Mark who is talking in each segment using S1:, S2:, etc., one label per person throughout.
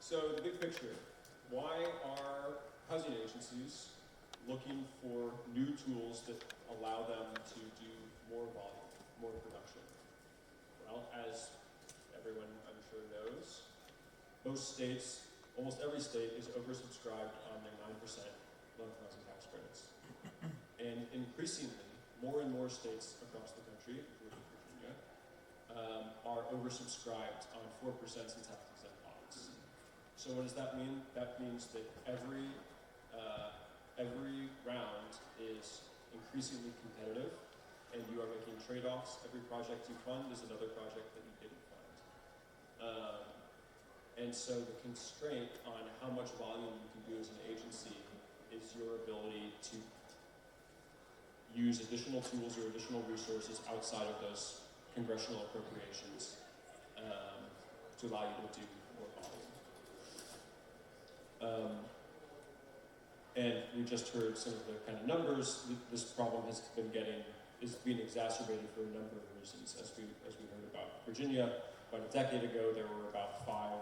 S1: So the big picture, why are housing agencies looking for new tools that allow them to do more volume, more production? Well, as everyone I'm sure knows, most states, almost every state is oversubscribed on their 9% low-income housing tax credits. And increasingly, more and more states across the country, including Virginia, are oversubscribed on 4% and tax-exempt bonds. So what does that mean? That means that every round is increasingly competitive, and you are making trade-offs. Every project you fund is another project that you didn't fund. And so the constraint on how much volume you can do as an agency is your ability to use additional tools or additional resources outside of those congressional appropriations to allow you to do more volume. And we just heard some of the kind of numbers. This problem is being exacerbated for a number of reasons. As we heard about Virginia, about a decade ago, there were about 4%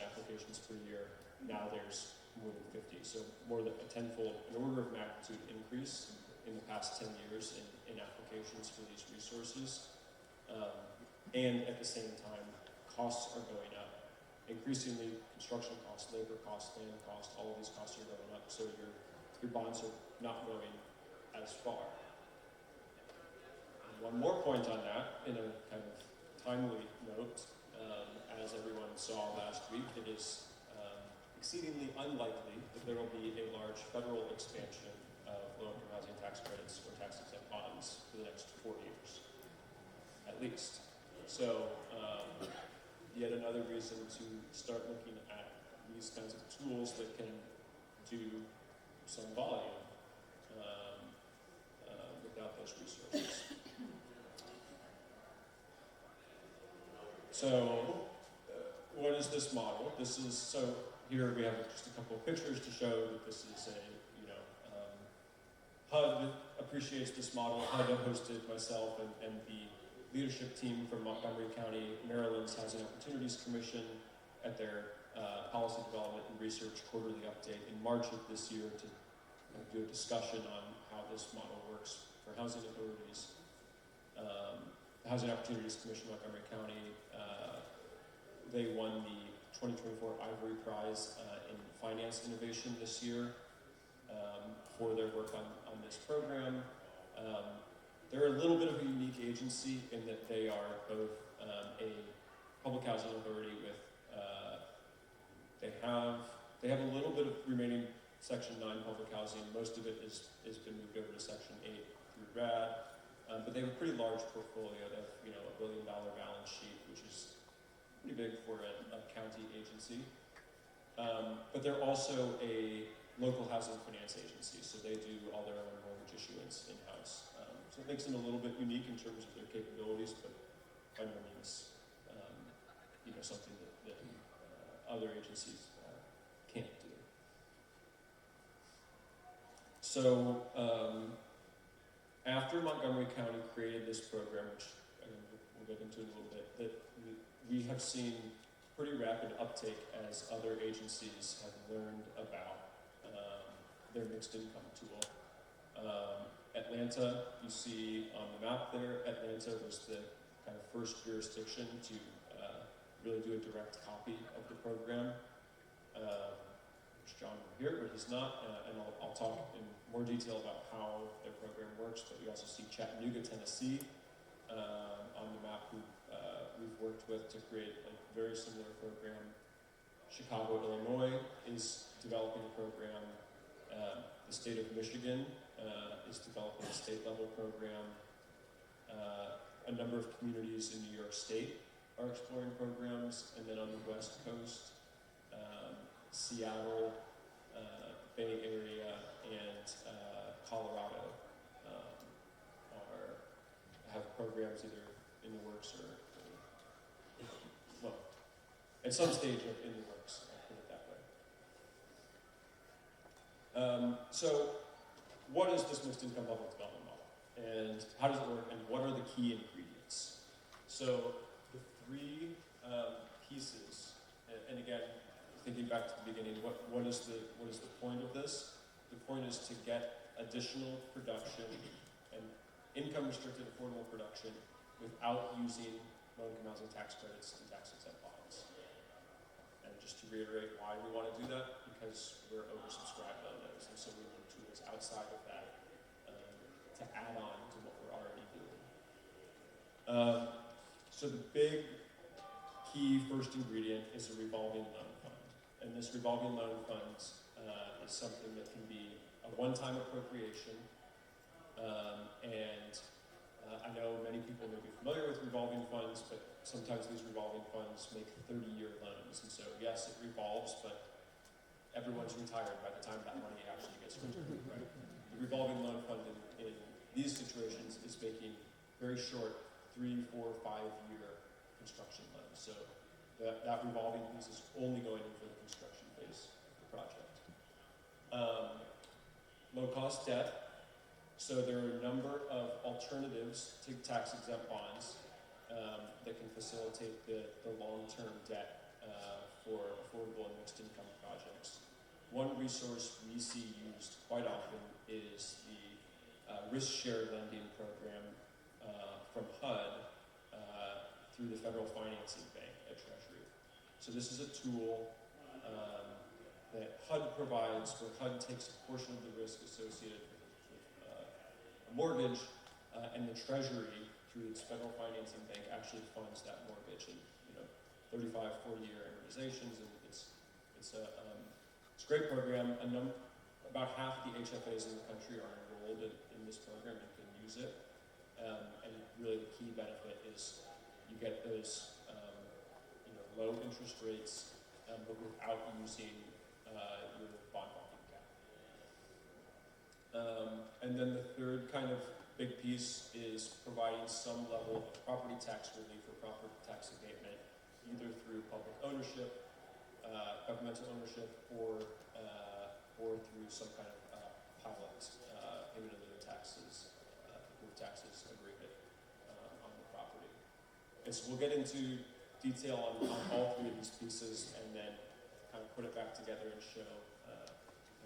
S1: applications per year. Now there's more than 50. So more than a tenfold, an order of magnitude increase in the past 10 years in applications for these resources. And at the same time, costs are going up. Increasingly, construction costs, labor costs, land costs, all of these costs are going up. So your bonds are not going as far. And one more point on that, in a kind of timely note, as everyone saw last week, it is exceedingly unlikely that there will be a large federal expansion of low-income housing tax credits or tax-exempt bonds for the next 4 years, at least. So yet another reason to start looking at these kinds of tools that can do some volume without those resources. So what is this model? So here we have just a couple of pictures to show that this is HUD appreciates this model. HUD hosted myself and the leadership team from Montgomery County, Maryland's Housing Opportunities Commission at their Policy Development and Research Quarterly Update in March of this year to do a discussion on how this model works for housing authorities. The Housing Opportunities Commission, Montgomery County, they won the 2024 Ivory Prize in Finance Innovation this year for their work on this program. They're a little bit of a unique agency in that they are both a public housing authority with, they have a little bit of remaining Section 9 public housing. Most of it has been moved over to Section 8 through RAD, but they have a pretty large portfolio. They have $1 billion balance sheet, which is pretty big for a county agency. But they're also a local housing finance agency, so they do all their own mortgage issuance in-house. So it makes them a little bit unique in terms of their capabilities, but by no means something that other agencies can't do. So after Montgomery County created this program, which we'll get into in a little bit, that we have seen pretty rapid uptake as other agencies have learned about their mixed income tool. Atlanta, you see on the map there, Atlanta was the kind of first jurisdiction to really do a direct copy of the program. There's John here, but he's not, and I'll talk in more detail about how their program works, but we also see Chattanooga, Tennessee on the map who we've worked with to create a very similar program. Chicago, Illinois is developing a program. The state of Michigan is developing a state-level program. A number of communities in New York State are exploring programs, and then on the West Coast, Seattle, Bay Area, and Colorado have programs either in the works or well, at some stage of in the works, I'll put it that way. So what is this mixed income public development model? And how does it work? And what are the key ingredients? So the three pieces, and again, thinking back to the beginning, what is the point of this? The point is to get additional production and income-restricted affordable production without using low-income housing tax credits and tax-exempt bonds. And just to reiterate why we want to do that, because we're oversubscribed on those, and so we need tools outside of that to add on to what we're already doing. So the big key first ingredient is a revolving loan fund. And this revolving loan fund is something that can be a one-time appropriation. I know many people may be familiar with revolving funds, but sometimes these revolving funds make 30-year loans. And so, yes, it revolves, but everyone's retired by the time that money actually gets returned, right? The revolving loan fund in these situations is making very short 3, 4, 5-year construction loans. So that revolving piece is only going in for the construction phase of the project. Low-cost debt. So there are a number of alternatives to tax-exempt bonds that can facilitate the long-term debt for affordable and mixed-income projects. One resource we see used quite often is the risk-share lending program from HUD through the Federal Financing Bank at Treasury. So this is a tool that HUD provides, where HUD takes a portion of the risk associated with a mortgage, and the Treasury, through its Federal Financing Bank, actually funds that mortgage in 35, 40-year amortizations, and it's a great program. About half of the HFAs in the country are enrolled in this program and can use it. And really the key benefit is you get those low interest rates, but without using your bond buying cap. And then the third kind of big piece is providing some level of property tax relief or property tax abatement, either through public ownership, governmental ownership, or through some kind of pilot payment of the taxes, taxes agreement on the property. And so we'll get into detail on all three of these pieces, and then kind of put it back together and show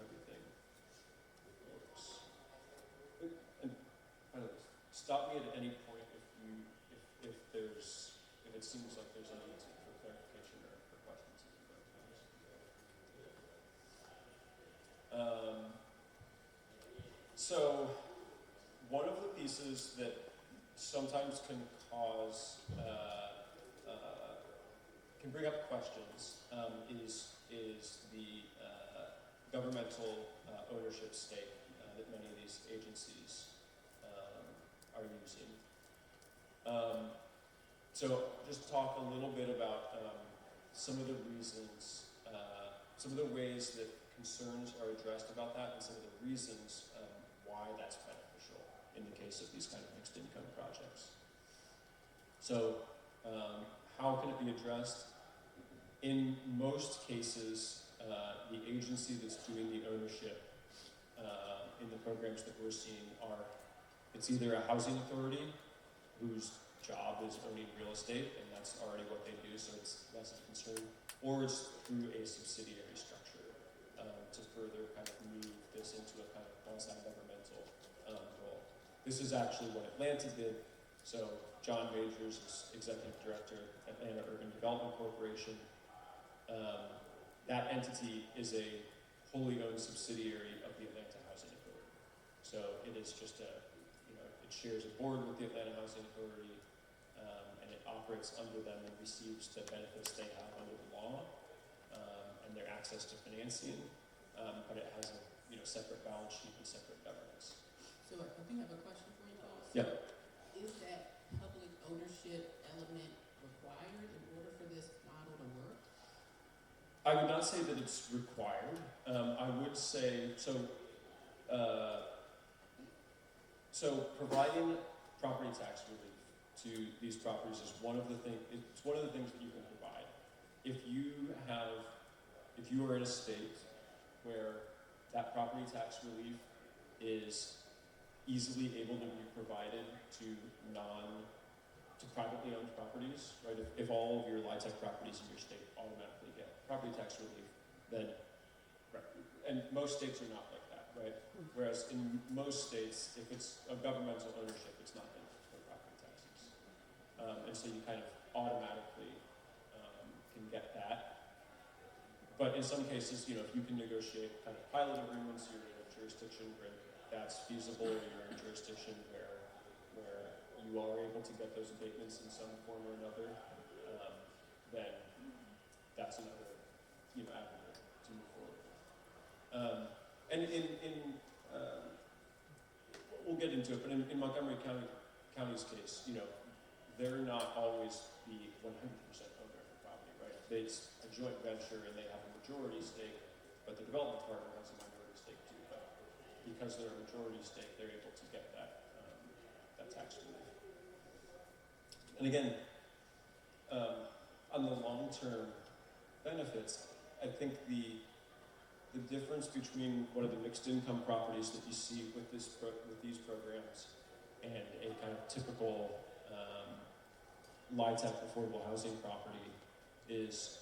S1: everything works. And kind of stop me at any point if it seems like there's a need for clarification or questions. So one of the pieces that sometimes can cause can bring up questions is the governmental ownership stake that many of these agencies are using. So just talk a little bit about some of the reasons, some of the ways that concerns are addressed about that, and some of the reasons why that's beneficial in the case of these kind of mixed income projects. So how can it be addressed? In most cases, the agency that's doing the ownership in the programs that we're seeing it's either a housing authority whose job is owning real estate, and that's already what they do, so it's less of a concern, or it's through a subsidiary structure to further kind of move this into a kind of quasi-governmental role. This is actually what Atlanta did. So John Majors is Executive Director at Atlanta Urban Development Corporation. That entity is a wholly owned subsidiary of the Atlanta Housing Authority. So it is just it shares a board with the Atlanta Housing Authority, and it operates under them and receives the benefits they have under the law and their access to financing, but it has a separate balance sheet and separate governance.
S2: So I think I have a question for you, Paul.
S1: Yeah.
S2: Is that public ownership element required in order for this model to work?
S1: I would not say that it's required. I would say, so providing property tax relief to these properties is one of the things. It's one of the things that you can provide. If you are in a state where that property tax relief is easily able to be provided to privately owned properties, right? If all of your LIHTC properties in your state automatically get property tax relief, then, and most states are not like that, right? Whereas in most states, if it's a governmental ownership, it's not going to pay property taxes. And so you kind of automatically can get that. But in some cases, you know, if you can negotiate kind of pilot agreements, you're in a jurisdiction where that's feasible, or you're in a jurisdiction where you are able to get those abatements in some form or another, then that's another, you know, avenue to move forward. And we'll get into it, but in Montgomery County's case, you know, they're not always the 100% owner of the property, right? It's a joint venture and they have a majority stake, but the development partner has a minority stake too. But because they're a majority stake, they're able to get that tax relief. And again, on the long-term benefits, I think the difference between one of the mixed income properties that you see with these programs and a kind of typical LIHTC affordable housing property is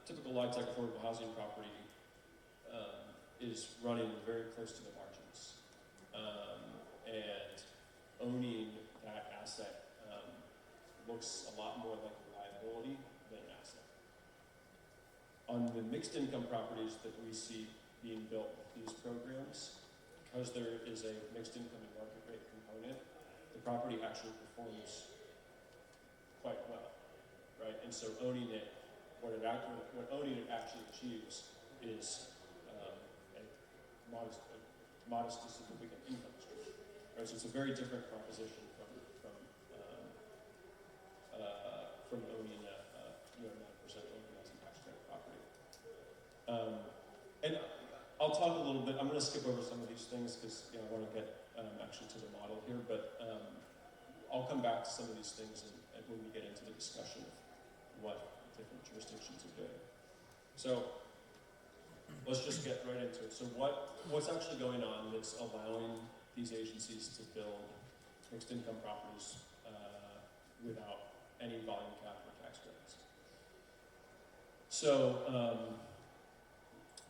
S1: typical LIHTC affordable housing property is running very close to the margins, and owning that asset looks a lot more like a liability than an asset. On the mixed income properties that we see being built with these programs, because there is a mixed income and market rate component, the property actually performs quite well, right? And so owning it, what owning it actually achieves is a modest to significant income stream, right? So it's a very different proposition from owning a 9% local housing tax credit property. And I'll talk a little bit. I'm going to skip over some of these things because I want to get actually to the model here, but I'll come back to some of these things and when we get into the discussion of what different jurisdictions are doing. So let's just get right into it. So what's actually going on that's allowing these agencies to build mixed income properties without any volume cap or tax credits? So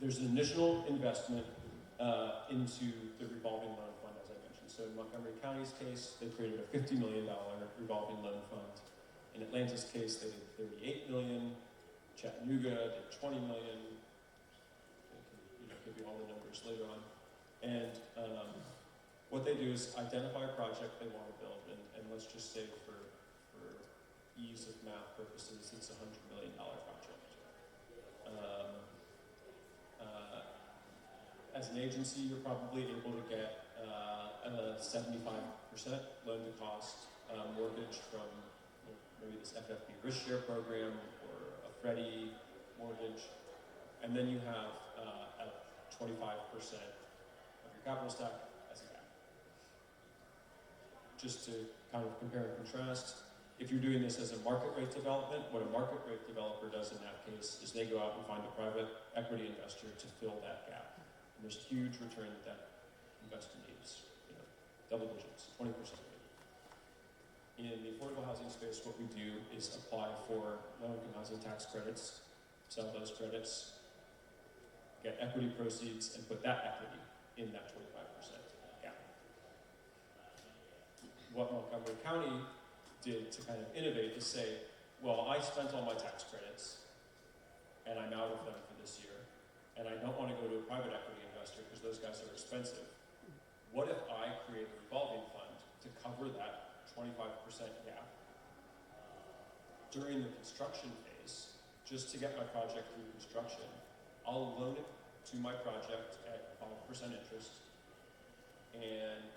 S1: there's an initial investment into the revolving loan fund, as I mentioned. So in Montgomery County's case, they created a $50 million revolving loan fund. In Atlanta's case, they did $38 million. Chattanooga did $20 million. I can give you all the numbers later on. And what they do is identify a project they want to build, and let's just say for ease of math purposes, it's a $100 million project. As an agency, you're probably able to get a 75% loan to cost mortgage from maybe this FFB risk share program or a Freddie mortgage, and then you have a 25% of your capital stack as a gap. Just to kind of compare and contrast, if you're doing this as a market rate development, what a market rate developer does in that case is they go out and find a private equity investor to fill that gap. And there's huge return that investor needs, double digits, 20% maybe. In the affordable housing space, what we do is apply for low-income housing tax credits, sell those credits, get equity proceeds, and put that equity in that 25% gap. What Montgomery County did to kind of innovate is say, well, I spent all my tax credits, and I'm out of them for this year, and I don't want to go to a private equity investor because those guys are expensive. What if I create a revolving fund to cover that 25% gap during the construction phase, just to get my project through construction? I'll loan it to my project at 5% interest, and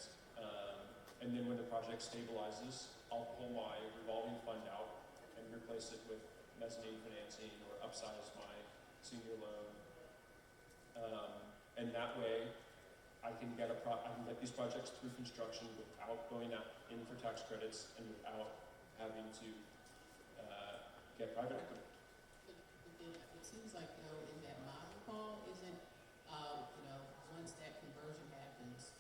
S1: then when the project stabilizes, I'll pull my revolving fund out and replace it with mezzanine financing or upsize my senior loan. And that way, I can get these projects through construction without going out in for tax credits and without having to get private equity.
S2: But then it seems like in that model, Paul, isn't once that conversion happens,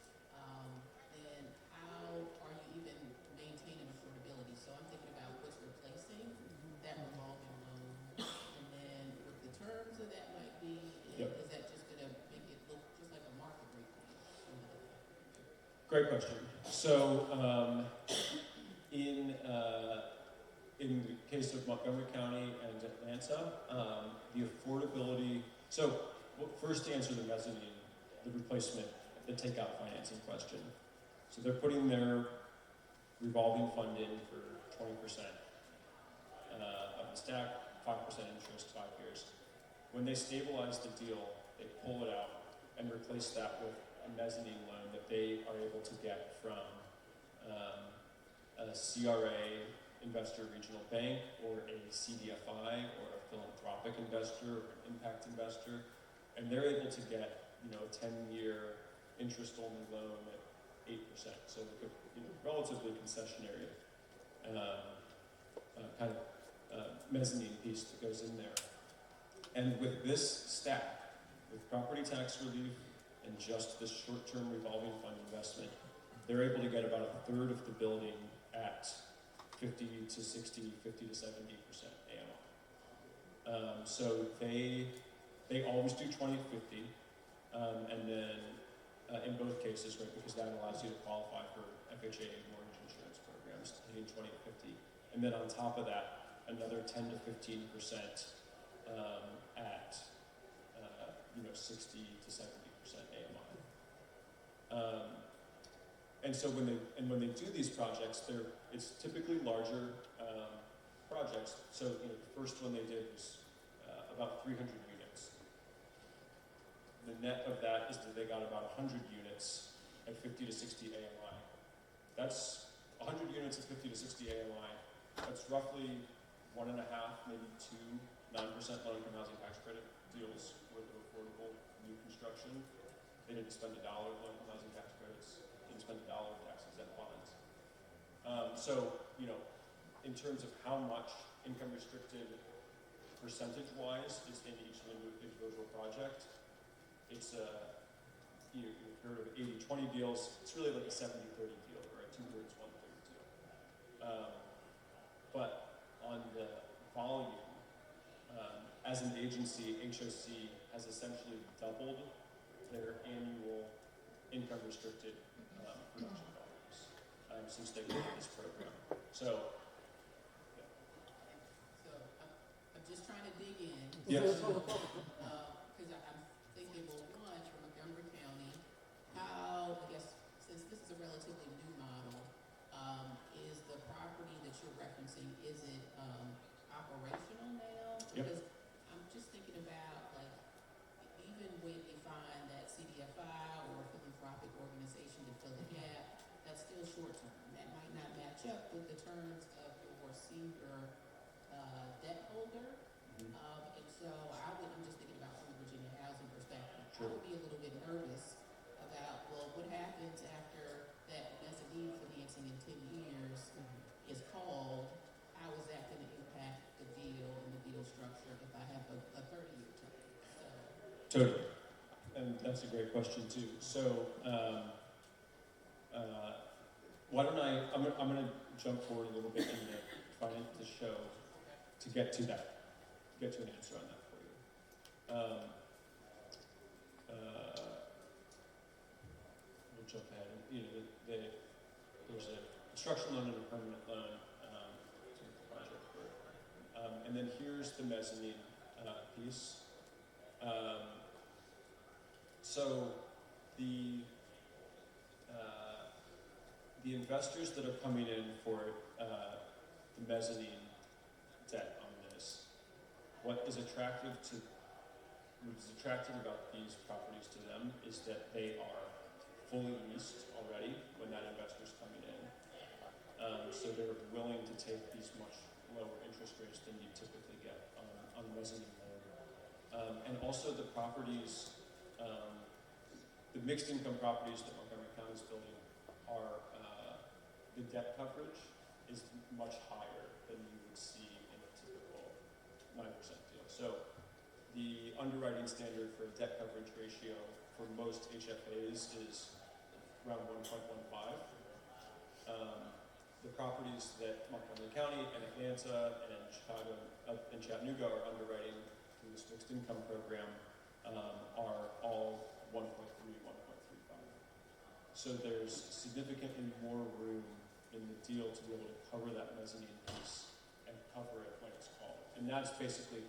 S2: then how are you even maintaining affordability? So I'm thinking about what's replacing that revolving loan, and then
S1: great question. So in the case of Montgomery County and Atlanta, the affordability. So first, to answer the mezzanine, the replacement, the takeout financing question. So they're putting their revolving fund in for 20% of the stack, 5% interest, 5 years. When they stabilize the deal, they pull it out and replace that with a mezzanine loan that they are able to get from a CRA investor regional bank or a CDFI or a philanthropic investor or an impact investor, and they're able to get a 10-year interest-only loan at 8%. So like a relatively concessionary kind of mezzanine piece that goes in there. And with this stack, with property tax relief and just this short-term revolving fund investment, they're able to get about a third of the building at 50 to 60, 50 to 70% AMI. So they always do 20-50, and then in both cases, right, because that allows you to qualify for FHA mortgage insurance programs, paying 20-50, and then on top of that, another 10 to 15% at 60 to 70% AMI. And so when they do these projects, it's typically larger projects. So the first one they did was about 300 units. The net of that is that they got about 100 units at 50 to 60 AMI. That's 100 units at 50 to 60 AMI. That's roughly 1.5, maybe 2, 9% low-income housing tax credit deals worth of affordable new construction. They didn't spend $1 on low-income housing tax credits. They didn't spend $1 on taxes and bonds. So in terms of how much income restricted percentage-wise is in each individual project, it's you've heard of 80-20 deals. It's really like a 70-30 deal or a 2/3, 1/3 deal. But on the volume, as an agency, HOC has essentially doubled their annual income restricted production volumes since they began this program. So
S2: I'm just trying to dig in.
S1: yes.
S2: Because I'm thinking, well, one, from Montgomery County, how, I guess, since this is a relatively new model, is the property that you're referencing, is it operational now? Because I'm just thinking about, like, even when you find that CDFI or philanthropic organization to fill the gap, that's still short-term. That might not match up with the terms of your senior debt holder. And so I'm just thinking about from the Virginia housing perspective.
S1: Sure.
S2: I would be a little bit nervous about, well, what happens after that mezzanine financing in 10 years is called? How is that going to impact the deal and the deal structure if I have a 30-year term?
S1: Totally. And that's a great question too. So why don't I'm going to jump forward a little bit in the show to get to an answer on that for you. We'll jump ahead. There's a construction loan and a permanent loan to make the project work. And then here's the mezzanine piece. So the investors that are coming in for the mezzanine debt on this, what is attractive about these properties to them is that they are fully leased already when that investor's coming in. So they're willing to take these much lower interest rates than you typically get on a mezzanine loan. And also the properties, the mixed income properties that Montgomery County is building are, the debt coverage is much higher than you would see in a typical 9% deal. So the underwriting standard for a debt coverage ratio for most HFAs is around 1.15. The properties that Montgomery County and Atlanta and Chicago and Chattanooga are underwriting through this fixed income program are all 1.3, 1.35. So there's significantly more room in the deal to be able to cover that mezzanine piece and cover it when it's called. And that's basically,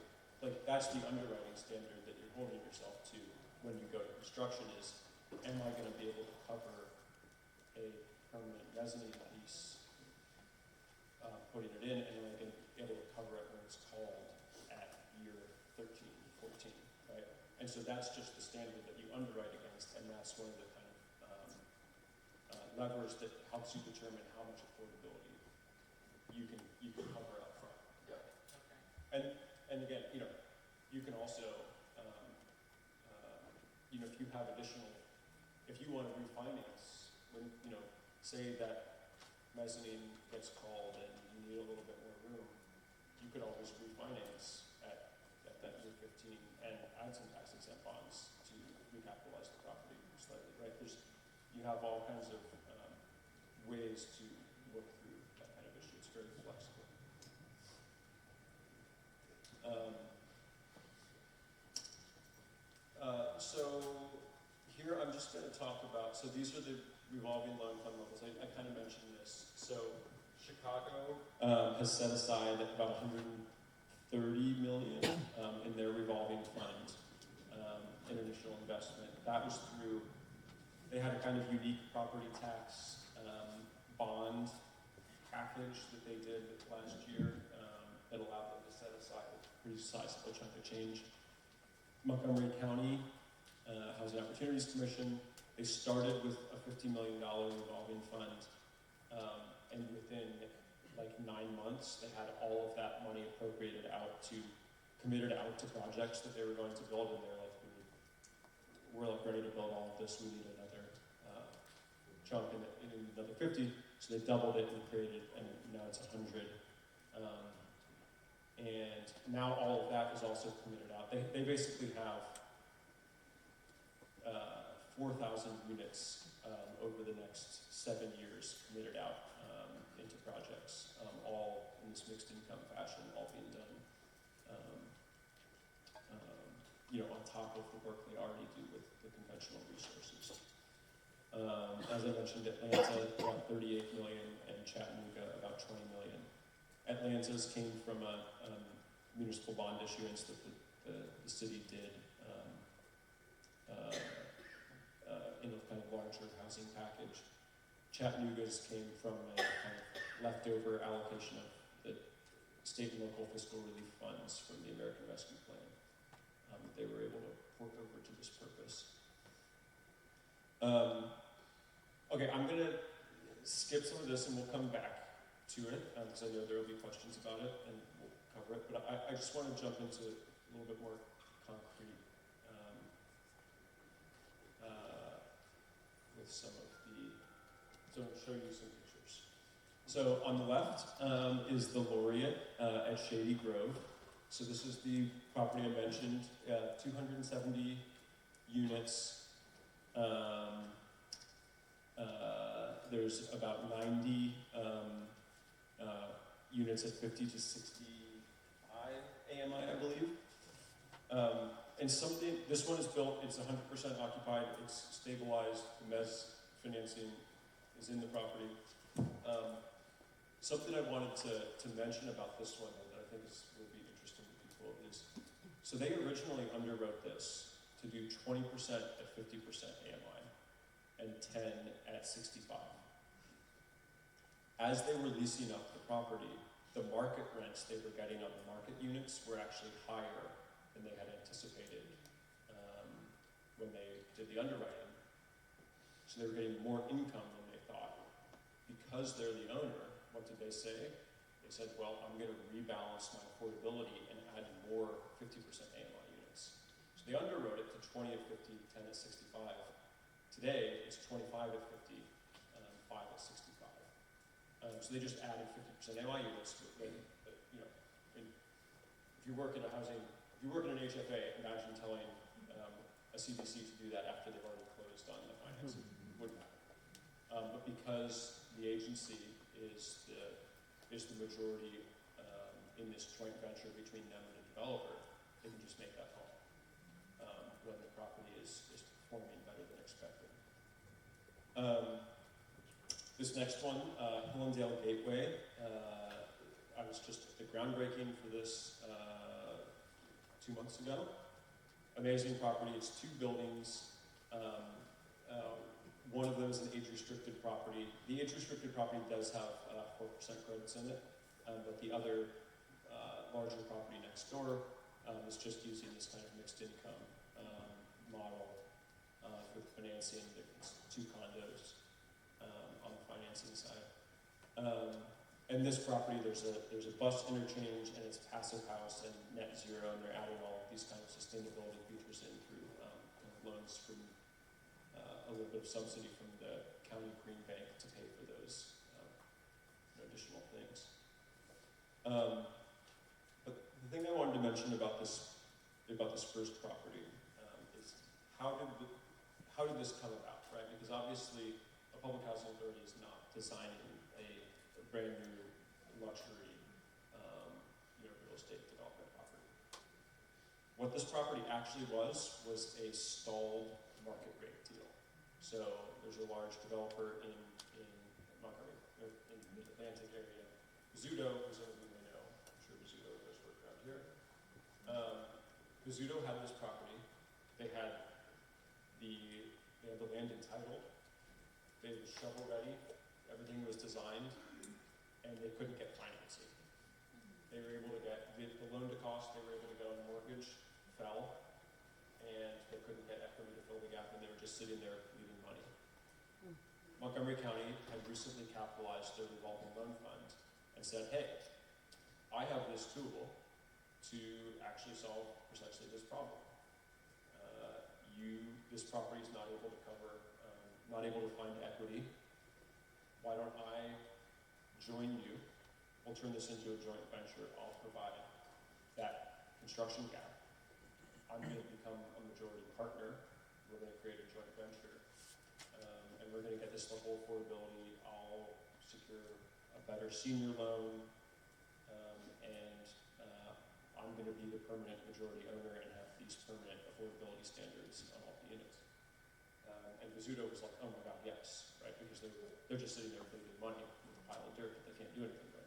S1: like, that's the underwriting standard that you're holding yourself to when you go to construction is, am I going to be able to cover a permanent mezzanine piece, putting it in, and am I going to be able to cover it when it's called at year 13, 14, right? And so that's just the standard that you underwrite against, and that's one of the kind of levers that helps you determine how much affordability you can cover up front.
S2: Okay.
S1: And again, you can also, if you have if you want to refinance, when, say that mezzanine gets called and you need a little bit more room, you could always refinance at that year 15 and add some tax exempt bonds to recapitalize the property slightly, right? You have all kinds of ways to work through that kind of issue. It's very flexible. So here I'm just going to talk about, so these are the revolving loan fund levels. I kind of mentioned this. So Chicago has set aside about $130 million in their revolving fund in initial investment. That was through, they had a kind of unique property tax bond package that they did last year that allowed them to set aside a pretty sizable chunk of change. Montgomery County Housing Opportunities Commission, they started with a $50 million revolving fund, and within like 9 months, they had all of that money appropriated out committed out to projects that they were going to build, and they're like, we're like ready to build all of this, we need another chunk, and another 50, so they doubled it and created, and now it's 100. And now all of that is also committed out. They basically have 4,000 units over the next 7 years committed out into projects, all in this mixed income fashion, all being done, on top of the work they already do with the conventional resources. As I mentioned, Atlanta about 38 million, and Chattanooga about 20 million. Atlanta's came from a municipal bond issuance that the city did in a kind of larger housing package. Chattanooga's came from a kind of leftover allocation of the state and local fiscal relief funds from the American Rescue Plan that they were able to port over to this purpose. Okay, I'm going to skip some of this and we'll come back to it because I know there will be questions about it and we'll cover it, but I just want to jump into a little bit more concrete with some of so I'll show you some pictures. So on the left is the Laureate at Shady Grove. So this is the property I mentioned, 270 units. There's about 90 units at 50 to 65 AMI, I believe. And this one is built, it's 100% occupied, it's stabilized, the mezz financing is in the property. Something I wanted to mention about this one that I think will be interesting to people is, so they originally underwrote this to do 20% at 50% AMI and 10 at 65. As they were leasing up the property, the market rents they were getting on the market units were actually higher than they had anticipated when they did the underwriting. So they were getting more income than they thought. Because they're the owner, what did they say? They said, well, I'm going to rebalance my affordability and add more 50% AMI units. So they underwrote it to 20 at 50, 10 at 65. Today, it's 25 at 50, 5 at 65. So they just added 50% AMI units. If you work in an HFA, imagine telling a CDC to do that after they've already closed on the financing. Wouldn't happen. But because the agency is the majority in this joint venture between them and the developer, they can just make that call when the property is performing better than expected. This next one, Hillendale Gateway. I was just at the groundbreaking for this 2 months ago. Amazing property. It's 2 buildings. One of them is an age-restricted property. The age-restricted property does have 4% credits in it, but the other larger property next door is just using this kind of mixed income model for the financing. It's 2 condos on the financing side. And this property, there's a bus interchange, and it's passive house and net zero, and they're adding all these kind of sustainability features in through kind of loans from a little bit of subsidy from the county green bank to pay for those additional things. But the thing I wanted to mention about this first property is how did this come about, right? Because obviously a public housing authority is not designing a brand new luxury real estate development property. What this property actually was a stalled market rate deal. So there's a large developer in Montgomery, in the Mid-Atlantic area, Bizzuto, who some of you may know. I'm sure Bizzuto does work around here. Bizzuto had this property. They had the land entitled. They were shovel ready. Everything was designed, and they couldn't get financing. They were able to get the loan to cost. They were able to get on mortgage, fell, and they couldn't get equity to fill the gap, and they were just sitting there leaving money. Montgomery County had recently capitalized their revolving loan fund and said, hey, I have this tool to actually solve precisely this problem. This property is not able to cover, not able to find equity. Why don't I join you? We'll turn this into a joint venture. I'll provide that construction gap. I'm going to become a majority partner. We're going to create a joint venture. And we're going to get this level of affordability. I'll secure a better senior loan. I'm going to be the permanent majority owner and have these permanent affordability standards on all the units. And Bizzuto was like, oh my God, yes, right? Because they're just sitting there bleeding money with a pile of dirt that they can't do anything with.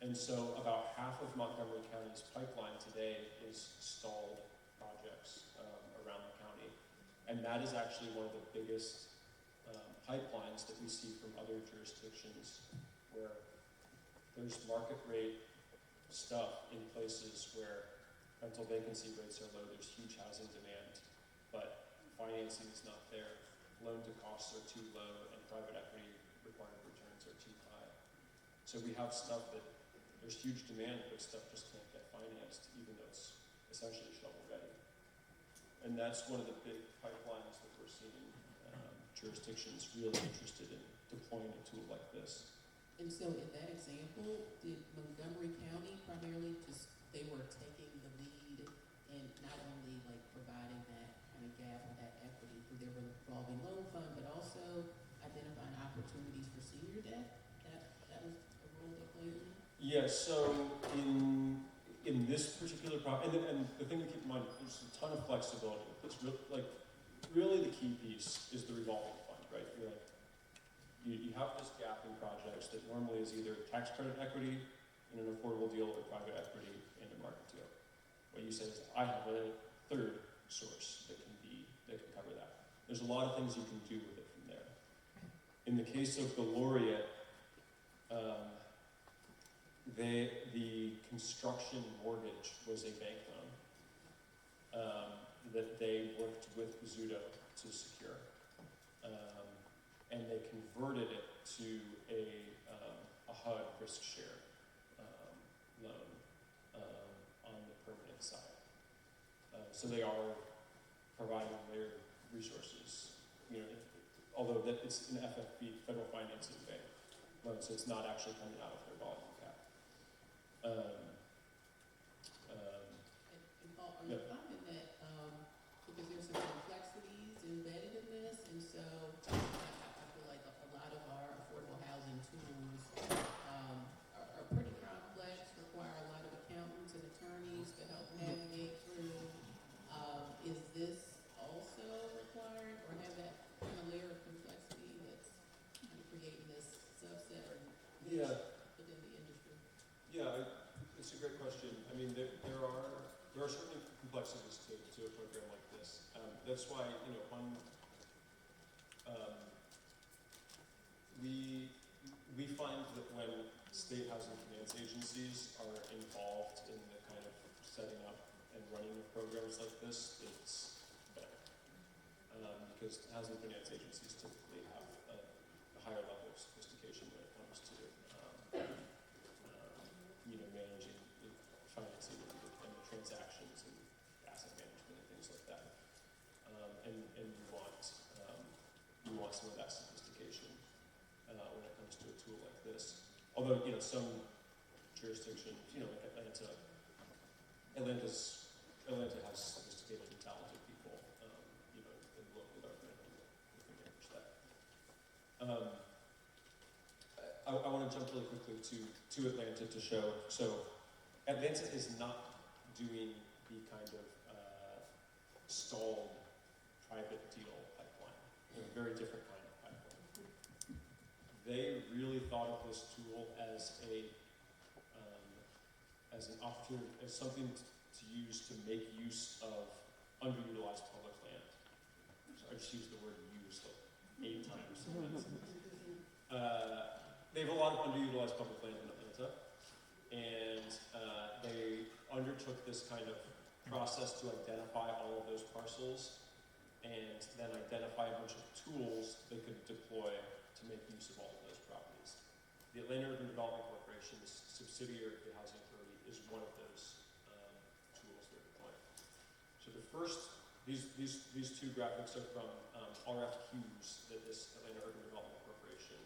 S1: And so about half of Montgomery County's pipeline today is stalled projects around the county. And that is actually one of the biggest pipelines that we see from other jurisdictions where there's market rate stuff in places where rental vacancy rates are low, there's huge housing demand, but financing is not there, loan to costs are too low, and private equity required returns are too high. So we have stuff that there's huge demand, but stuff just can't get financed, even though it's essentially shovel ready. And that's one of the big pipelines that we're seeing jurisdictions really interested in deploying a tool like this.
S2: And so in that example, did Montgomery County primarily they were taking the lead and not only like providing that kind of gap or that equity through their revolving loan fund, but also identifying opportunities for senior debt? That was a role they played in?
S1: Yeah, so in this particular property, and the thing to keep in mind, there's a ton of flexibility. It's really the key piece is the revolving fund, right? You're like, you have this gap in projects that normally is either tax credit equity in an affordable deal or private equity in a market deal. What you say is, I have a third source that can cover that. There's a lot of things you can do with it from there. In the case of the Laureate, the construction mortgage was a bank loan that they worked with Bizzuto to secure. And they converted it to a HUD risk share loan on the permanent side. So they are providing their resources, although it's an FFB, Federal Financing Bank loan, so it's not actually coming out of their volume cap.
S2: And Paul, are you finding that, because there's some complexities embedded in this, and so I feel like a lot of our affordable housing tools are pretty complex, require a lot of accountants and attorneys to help navigate through. Is this also required, or has that kind of
S1: Yeah.
S2: within the industry?
S1: Yeah, it's a great question. I mean, there are certainly complexities to a program like this. That's why, um, we find that when state housing finance agencies are involved in the kind of setting up and running of programs like this, it's better. Because housing finance agencies typically have a higher level of sophistication when it comes to managing the financing and the transactions and asset management and things like that. And you want some of that sophistication when it comes to a tool like this. Although, some jurisdictions, like Atlanta has sophisticated and talented people, in local government who can manage that. I want to jump really quickly to Atlanta to show. So Atlanta is not doing the kind of stalled private deal pipeline. A very different kind of pipeline. They really thought of this tool as an opportunity, as something to use to make use of underutilized public land. So I just used the word use like 8 times. They have a lot of underutilized public land in Atlanta, and they undertook this kind of process to identify all of those parcels and then identify a bunch of tools they could deploy to make use of all of those properties. The Atlanta Urban Development Corporation's subsidiary of the Housing Authority is one of those tools they're deploying. So the first, these two graphics are from RFQs that this Atlanta Urban Development Corporation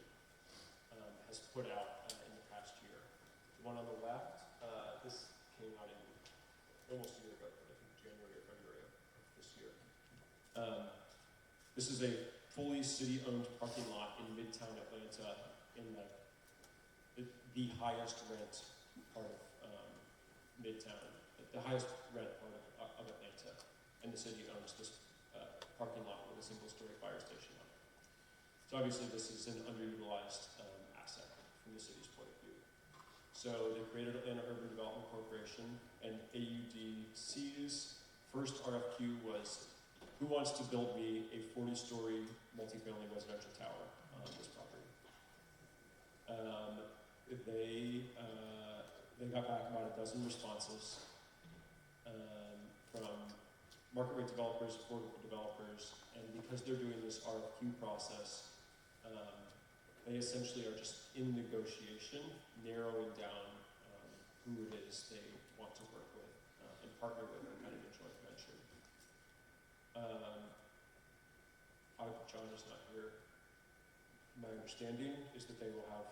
S1: has put out in the past year. The one on the left, this came out in almost a year ago, I think January or February of this year. This is a fully city-owned parking lot in Midtown Atlanta, in the highest rent part of Midtown, the highest rent part of Atlanta, and the city owns this parking lot with a single-story fire station on it. So obviously this is an underutilized asset from the city's point of view. So they created Atlanta Urban Development Corporation, and AUDC's first RFQ was, who wants to build me a 40-story multifamily residential tower on this property? They got back about 12 responses from market rate developers, affordable developers, and because they're doing this RFQ process, they essentially are just in negotiation, narrowing down who it is they want to work with and partner with in kind of a joint venture. John is not here. My understanding is that they will have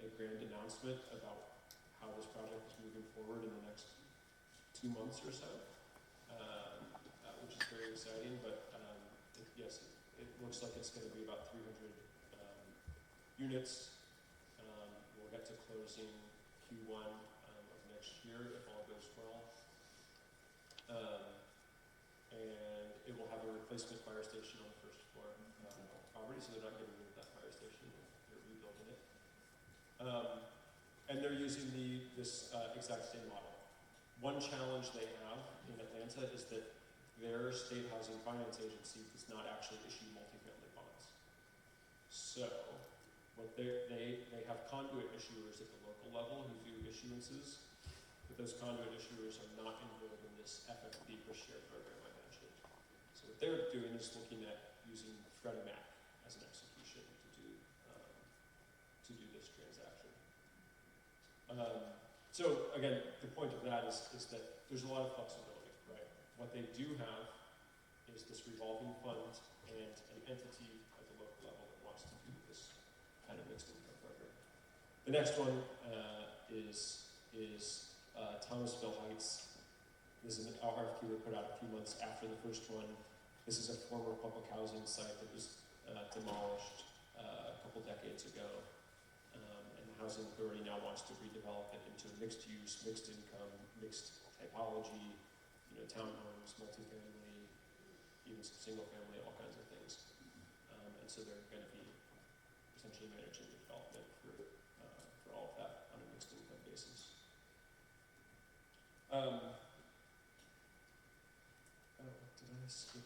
S1: a grand announcement about how this project is moving forward in the next 2 months or so, which is very exciting, but yes, it looks like it's going to be about 300 units. We'll get to closing Q1 of next year if all goes well. And it will have a replacement fire station on the first floor property, so they're not getting rid of that fire station, they're rebuilding it. And they're using this exact same model. One challenge they have in Atlanta is that their state housing finance agency does not actually issue multifamily bonds. So what they have conduit issuers at the local level who do issuances, but those conduit issuers are not involved in this FFB per share program I mentioned. So what they're doing is looking at using Freddie Mac as an execution to do this transaction. So again, the point of that is that there's a lot of flexibility, right? What they do have is this revolving fund and an entity at the local level that wants to do this kind of mixed income program. The next one is Thomasville Heights. This is an RFQ we put out a few months after the first one. This is a former public housing site that was demolished a couple decades ago. And the Housing Authority now wants to redevelop it into mixed use, mixed income, mixed typology, townhomes, multifamily, even some single family, all kinds of things. And so they're going to be essentially managing the development for skip?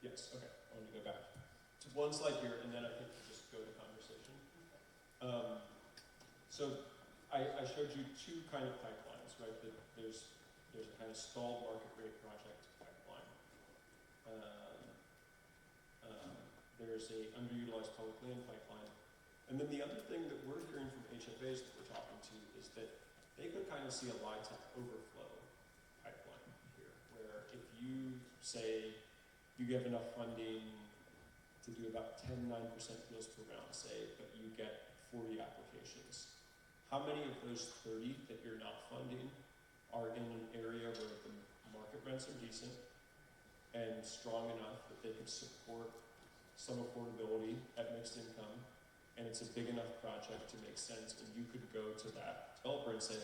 S1: Yes, okay, I want to go back to one slide here, and then I think we'll just go to conversation. So I showed you two kind of pipelines, right? There's a kind of stalled market rate project pipeline. There's a underutilized public land pipeline. And then the other thing that we're hearing from HFAs that we're talking to is that they could kind of see a LIHTC overflow pipeline here, where if you say you have enough funding to do about 10, 9% deals per round, say, but you get 40 applications. How many of those 30 that you're not funding are in an area where the market rents are decent and strong enough that they can support some affordability at mixed income, and it's a big enough project to make sense, and you could go to that developer and say,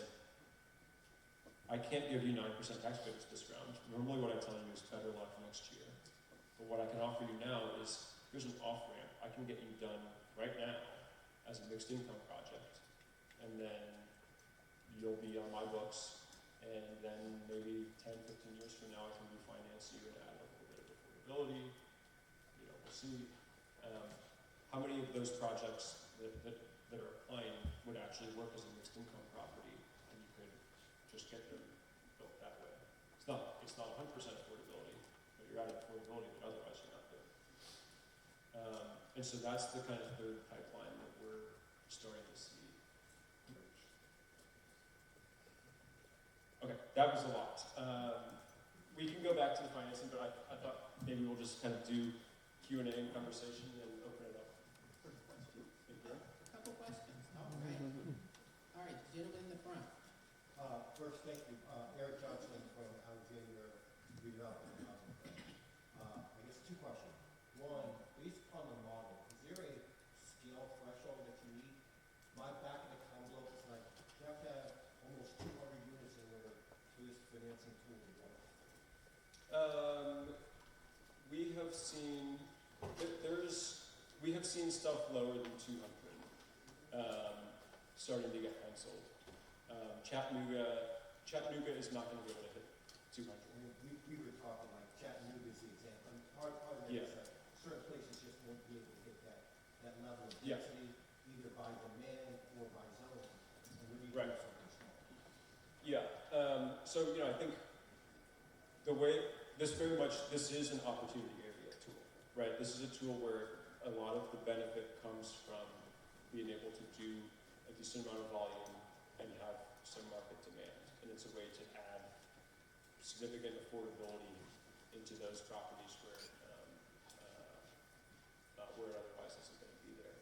S1: I can't give you 9% tax credits this round. Normally what I tell you is better luck next year. But what I can offer you now is, here's an off-ramp. I can get you done right now as a mixed income project. And then you'll be on my books. And then maybe 10, 15 years from now, I can refinance you and add a little bit of affordability. You know, we'll see. How many of those projects that are applying would actually work as a mixed income property, and you could just get them built that way? It's not 100% affordability, but you're adding affordability that otherwise you're not doing. And so that's the kind of third pipeline that we're starting to see emerge. Okay, that was a lot. We can go back to the financing, but I thought maybe we'll just kind of do Q&A and conversation and open it up.
S2: A couple questions. All right. All right, gentleman in the front.
S3: First, thank you. Eric Johnson from Alexander Redevelopment. I guess two questions. One, based upon the model, is there a scale threshold that you need? My back of the envelope is like, you have to have almost 200 units in order for this financing tool to work.
S1: We have seen stuff lower than 200 starting to get penciled. Chattanooga is not going to be able to hit 200.
S3: We were talking like Chattanooga is the example. Part of it is that certain places just won't be able to hit that level of density, either by demand or by zone. And we need to do something small.
S1: Yeah. So, you know, I think the way this is an opportunity area tool, right? This is a tool where a lot of the benefit comes from being able to do a decent amount of volume and have some market demand. And it's a way to add significant affordability into those properties where otherwise isn't going to be there.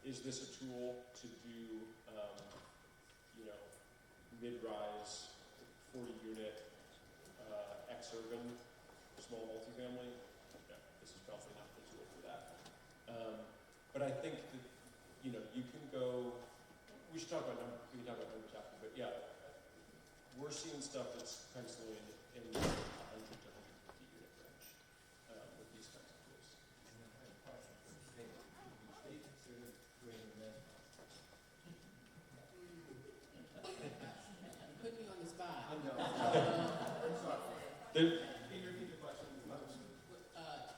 S1: Is this a tool to do, you know, mid-rise, 40-unit, ex-urban, small multifamily? No, this is probably not the tool for that. But I think that, you know, you can go. We should talk about numbers. We can talk about numbers after, but yeah, we're seeing stuff that's penciling in the 100 to 150 unit range with these kinds of tools.
S3: And then I have a question for the state. Would the state consider creating that?
S2: Put me on the spot.
S3: I know. I'm sorry.
S1: Can you repeat the question?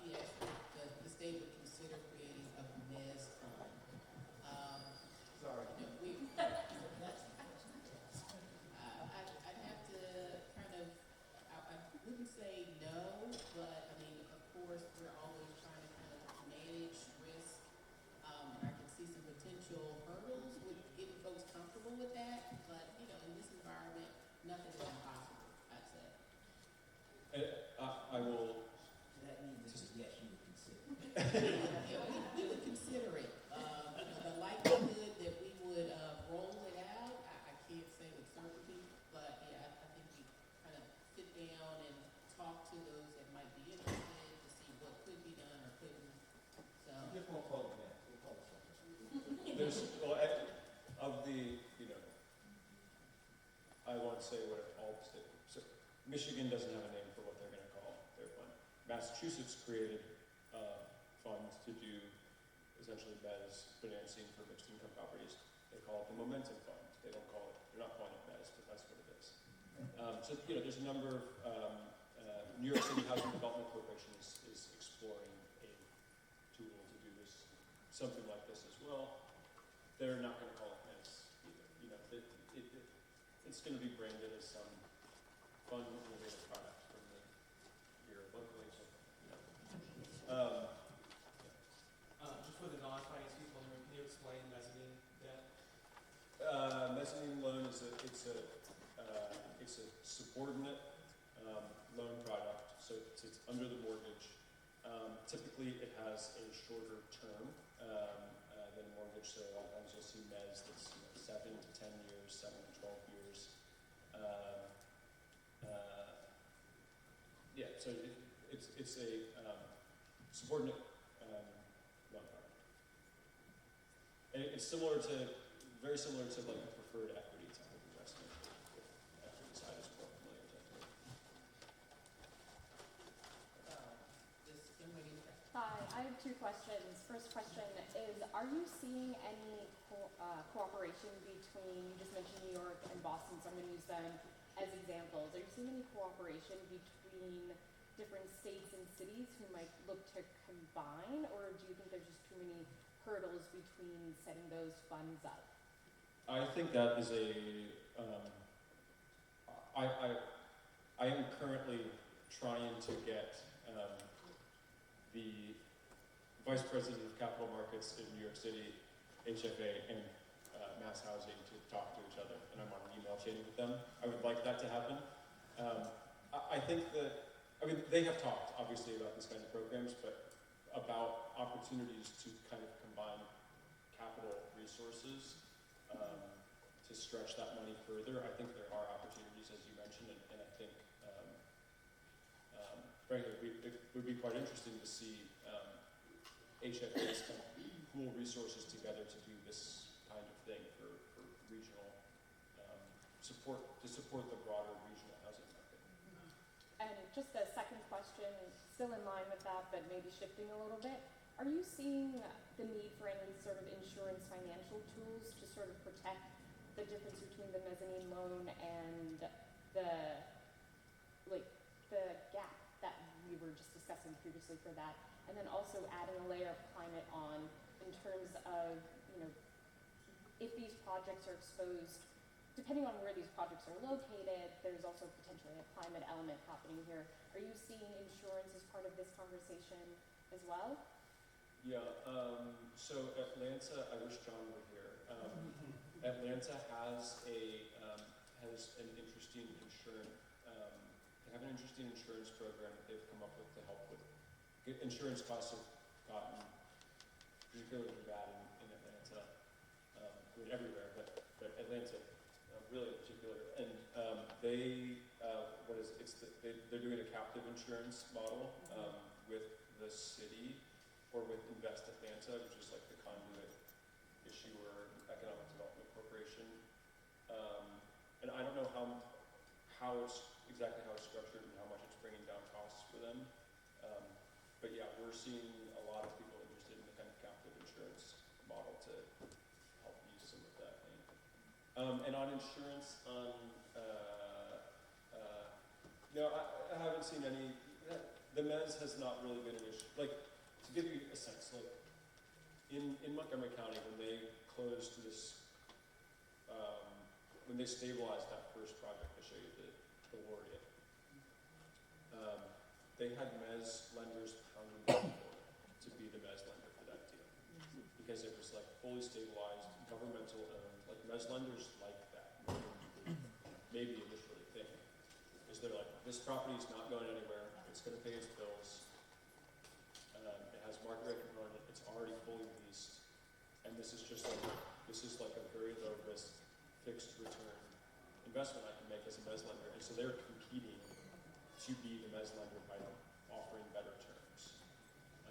S2: Yes, the state would consider creating a mezz fund.
S3: Sorry.
S2: You know, I'd have to kind of, I wouldn't say no, but I mean, of course, we're always trying to kind of manage risk. I can see some potential hurdles with getting folks comfortable with that, but you know, in this environment, nothing is impossible, I'd say.
S1: I will.
S4: That means this is yes, you would consider.
S2: Yeah, we would consider it. You know, the likelihood that we would roll it out, I can't say with certainty, but yeah, I think we kind of sit down and talk to those that might be interested to see what could be done or couldn't. So
S3: We just won't call it that. We'll call it something.
S1: There's, well, of the, you know, I won't say what all the state. So Michigan doesn't have a name for what they're going to call their fund. Massachusetts created a fund to do essentially mezz financing for mixed income properties. They call it the Momentum Fund. They're not calling it mezz, but that's what it is. So, there's a number of, New York City Housing Development Corporation is exploring a tool to do this, something like this as well. They're not going to call it this either. It's going to be branded as some fun, innovative product from the year locally. So,
S5: Just for the non-finance people, can you explain mezzanine debt?
S1: Mezzanine loan is it's a subordinate loan product, so it's under the mortgage. Typically, it has a shorter term than a mortgage, so a lot of times you'll see mezz that's 7 to 10 years, 7 to 12 years. So it's a subordinate loan product. And it's very similar to like a preferred equity type of investment. If equity side is more familiar with that.
S2: This young lady in the back.
S6: Hi, I have two questions. First question is, are you seeing any cooperation between, you just mentioned New York and Boston, so I'm going to use them as examples. Are you seeing any cooperation between different states and cities who might look to combine, or do you think there's just too many hurdles between setting those funds up?
S1: I think that is I am currently trying to get the Vice President of Capital Markets in New York City, HFA, and Mass Housing to talk to each other, and I'm on an email chain with them. I would like that to happen. I think that, they have talked, obviously, about these kind of programs, but about opportunities to kind of combine capital resources to stretch that money further. I think there are opportunities, as you mentioned, and I think, frankly, it would be quite interesting to see HFAs kind of pool resources together to do this kind of thing for regional support, to support the broader regional housing market.
S6: And just a second question, still in line with that, but maybe shifting a little bit. Are you seeing the need for any sort of insurance financial tools to sort of protect the difference between the mezzanine loan and the gap that we were just discussing previously for that? And then also adding a layer of climate on in terms of, if these projects are exposed, depending on where these projects are located, there's also potentially a climate element happening here. Are you seeing insurance as part of this conversation as well?
S1: Yeah, so Atlanta, I wish John were here. Atlanta has an interesting insurance, they have an interesting insurance program that they've come up with to help with, insurance costs have gotten particularly bad in Atlanta, everywhere, but Atlanta really in particular, and they're doing a captive insurance model with the city, or with Invest Atlanta, which is like the conduit issuer economic development corporation. And I don't know exactly how it's structured and how much it's bringing down costs for them. But yeah, we're seeing a lot of people interested in the kind of captive insurance model to help use some of that. And on insurance, I haven't seen any. The mezz has not really been an issue. Like, to give you a sense, like in Montgomery County, when they closed this, when they stabilized that first project I showed you, the Laureate, they had mezz lenders pounding the door to be the mezz lender for that deal, because it was like fully stabilized, governmental owned. Like mezz lenders like that. Maybe initially think, is they're like, this property is not going anywhere. It's going to pay its bills. It has market rate component. It's already fully leased, and this is like a very low risk, fixed return investment I can make as a mezz lender. And so they're competing to be the mezz lender by offering better terms.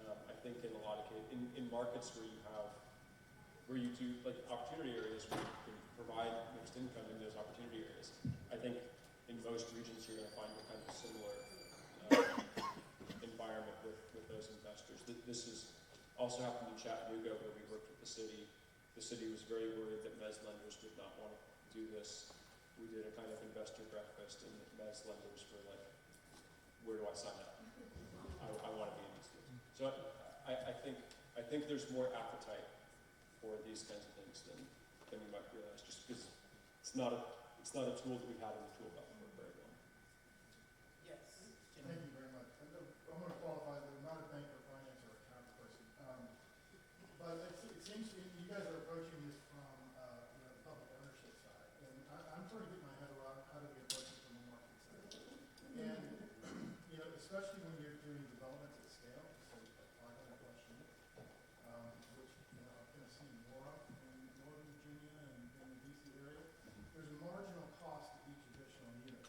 S1: I think in a lot of cases, in markets where you do like opportunity areas where you can provide mixed income in those opportunity areas, I think in most regions you're going to find a kind of similar environment with those investors. This is also happened in Chattanooga, where we worked with the city. The city was very worried that mezz lenders would not want to do this. we did a kind of investor breakfast, and Mez lenders were like, where do I sign up? I want to be in these deals. So I think there's more appetite for these kinds of things than we might realize, just because it's not a tool that we've had in the tool belt for very long.
S2: Yes. Jim.
S7: Thank you very much. I'm going to qualify that I'm not a banker, finance, or account person. But it seems to me you guys are approaching this from the public ownership side. And I'm trying to get my head around how do we approach it from the market side. And, especially when you're doing developments at scale, so like 500 plus units, which, I've kind of seen more of in Northern Virginia and in the DC area, there's a marginal cost to each additional unit.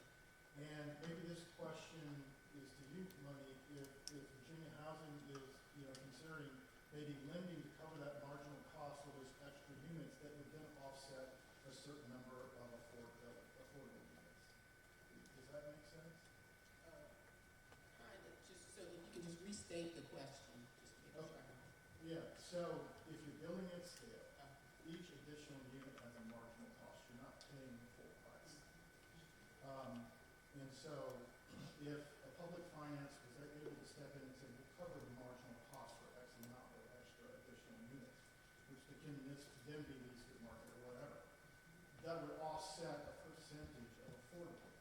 S7: And maybe this question is to you, Monique, if Virginia Housing is, considering maybe lending to cover that marginal cost for those extra units that would then offset a certain number of affordable units. Does that make sense?
S2: Kind of, just so if you can just restate the question, just to make sure.
S7: Yeah, so if you're building at scale, each additional unit has a marginal cost. You're not paying the full price. And so if a public finance was able to step in and say, we'll cover the marginal cost for X amount of extra additional units, which can then be leased at market or whatever, that would offset a percentage of affordable.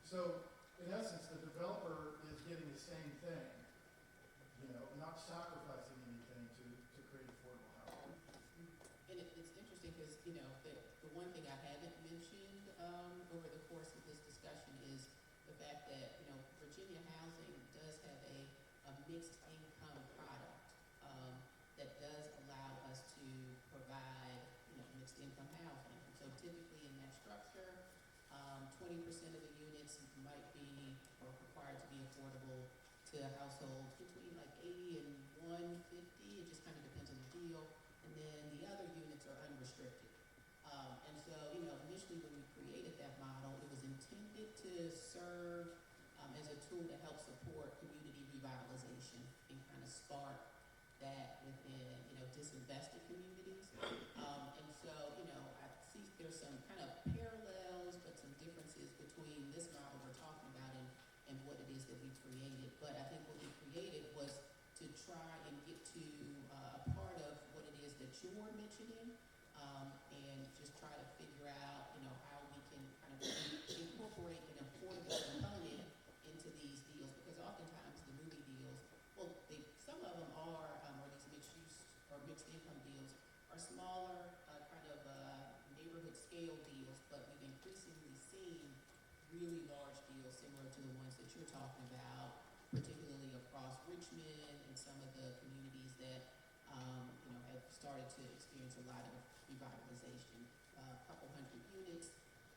S7: So in essence, the developer is getting the same thing, not sacrificing anything to create affordable housing.
S2: And it's interesting because, the one thing I haven't mentioned over the course of this discussion is the fact that, Virginia Housing does have a mixed income product that does allow us to provide, mixed income housing. So typically in that structure, 20% of the units might be or required to be affordable to households between like 80 and 150. It just kind of depends on the deal. And then the other units are unrestricted. And so, initially when we created that model, it was intended to serve as a tool to help support community revitalization and kind of spark that within, disinvested communities. And so, I see there's some kind of parallels, but some differences between this model we're talking about and what it is that we created. But I think what we created was to try and get to a part of what it is that you're mentioning, and just try to figure out, how we can kind of incorporate an affordable component into these deals, because oftentimes the movie deals, well, some of them are, or these mixed use or mixed income deals, are smaller, kind of neighborhood scale deals, but we've increasingly seen really large deals similar to the ones that you're talking about, particularly across Richmond and some of the communities that, have started to experience a lot of revitalization, a couple hundred units.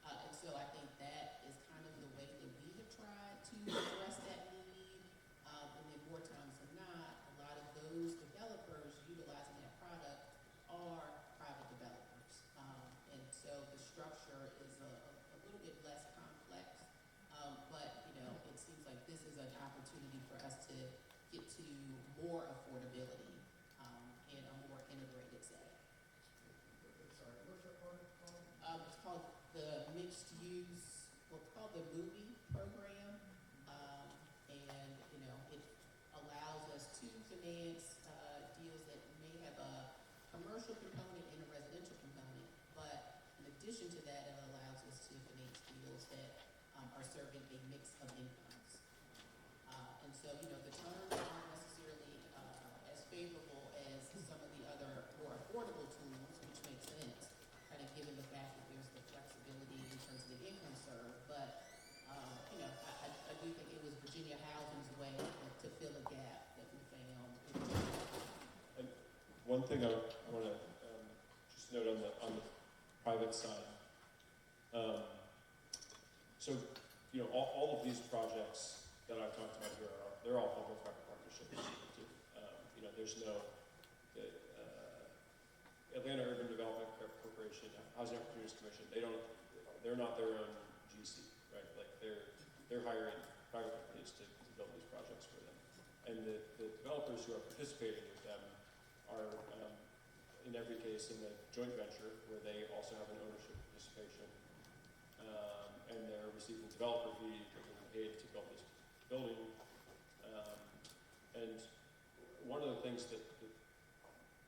S2: And so I think that is kind of the way that we have tried to address that need. And then more times than not, a lot of those developers utilizing that product are private developers. And so the structure is a little bit less complex. But, it seems like this is an opportunity for us to get to more affordability in a more integrated setting.
S7: Sorry, what's that product called?
S2: It's called the mixed use, it's called the movie program. And, it allows us to finance deals that may have a commercial component and a residential component. But in addition to that, it allows us to finance deals that are serving a mix of incomes. And so, the terms aren't necessarily as favorable as some of the other more affordable tools, which makes sense, kind of given the fact that there's the flexibility in terms of the income served. But, I do think it was Virginia Housing's way to fill a gap that we found.
S1: And one thing I want to just note on the private side. So, all of these projects that I've talked about here they're all public-private partnerships. There's no Atlanta Urban Development Corporation, Housing Opportunities Commission. They're not their own GC, right? Like they're hiring private companies to build these projects for them, and the developers who are participating with them are in every case in a joint venture where they also have an ownership participation. developer fee, they're getting paid to build this building. And one of the things that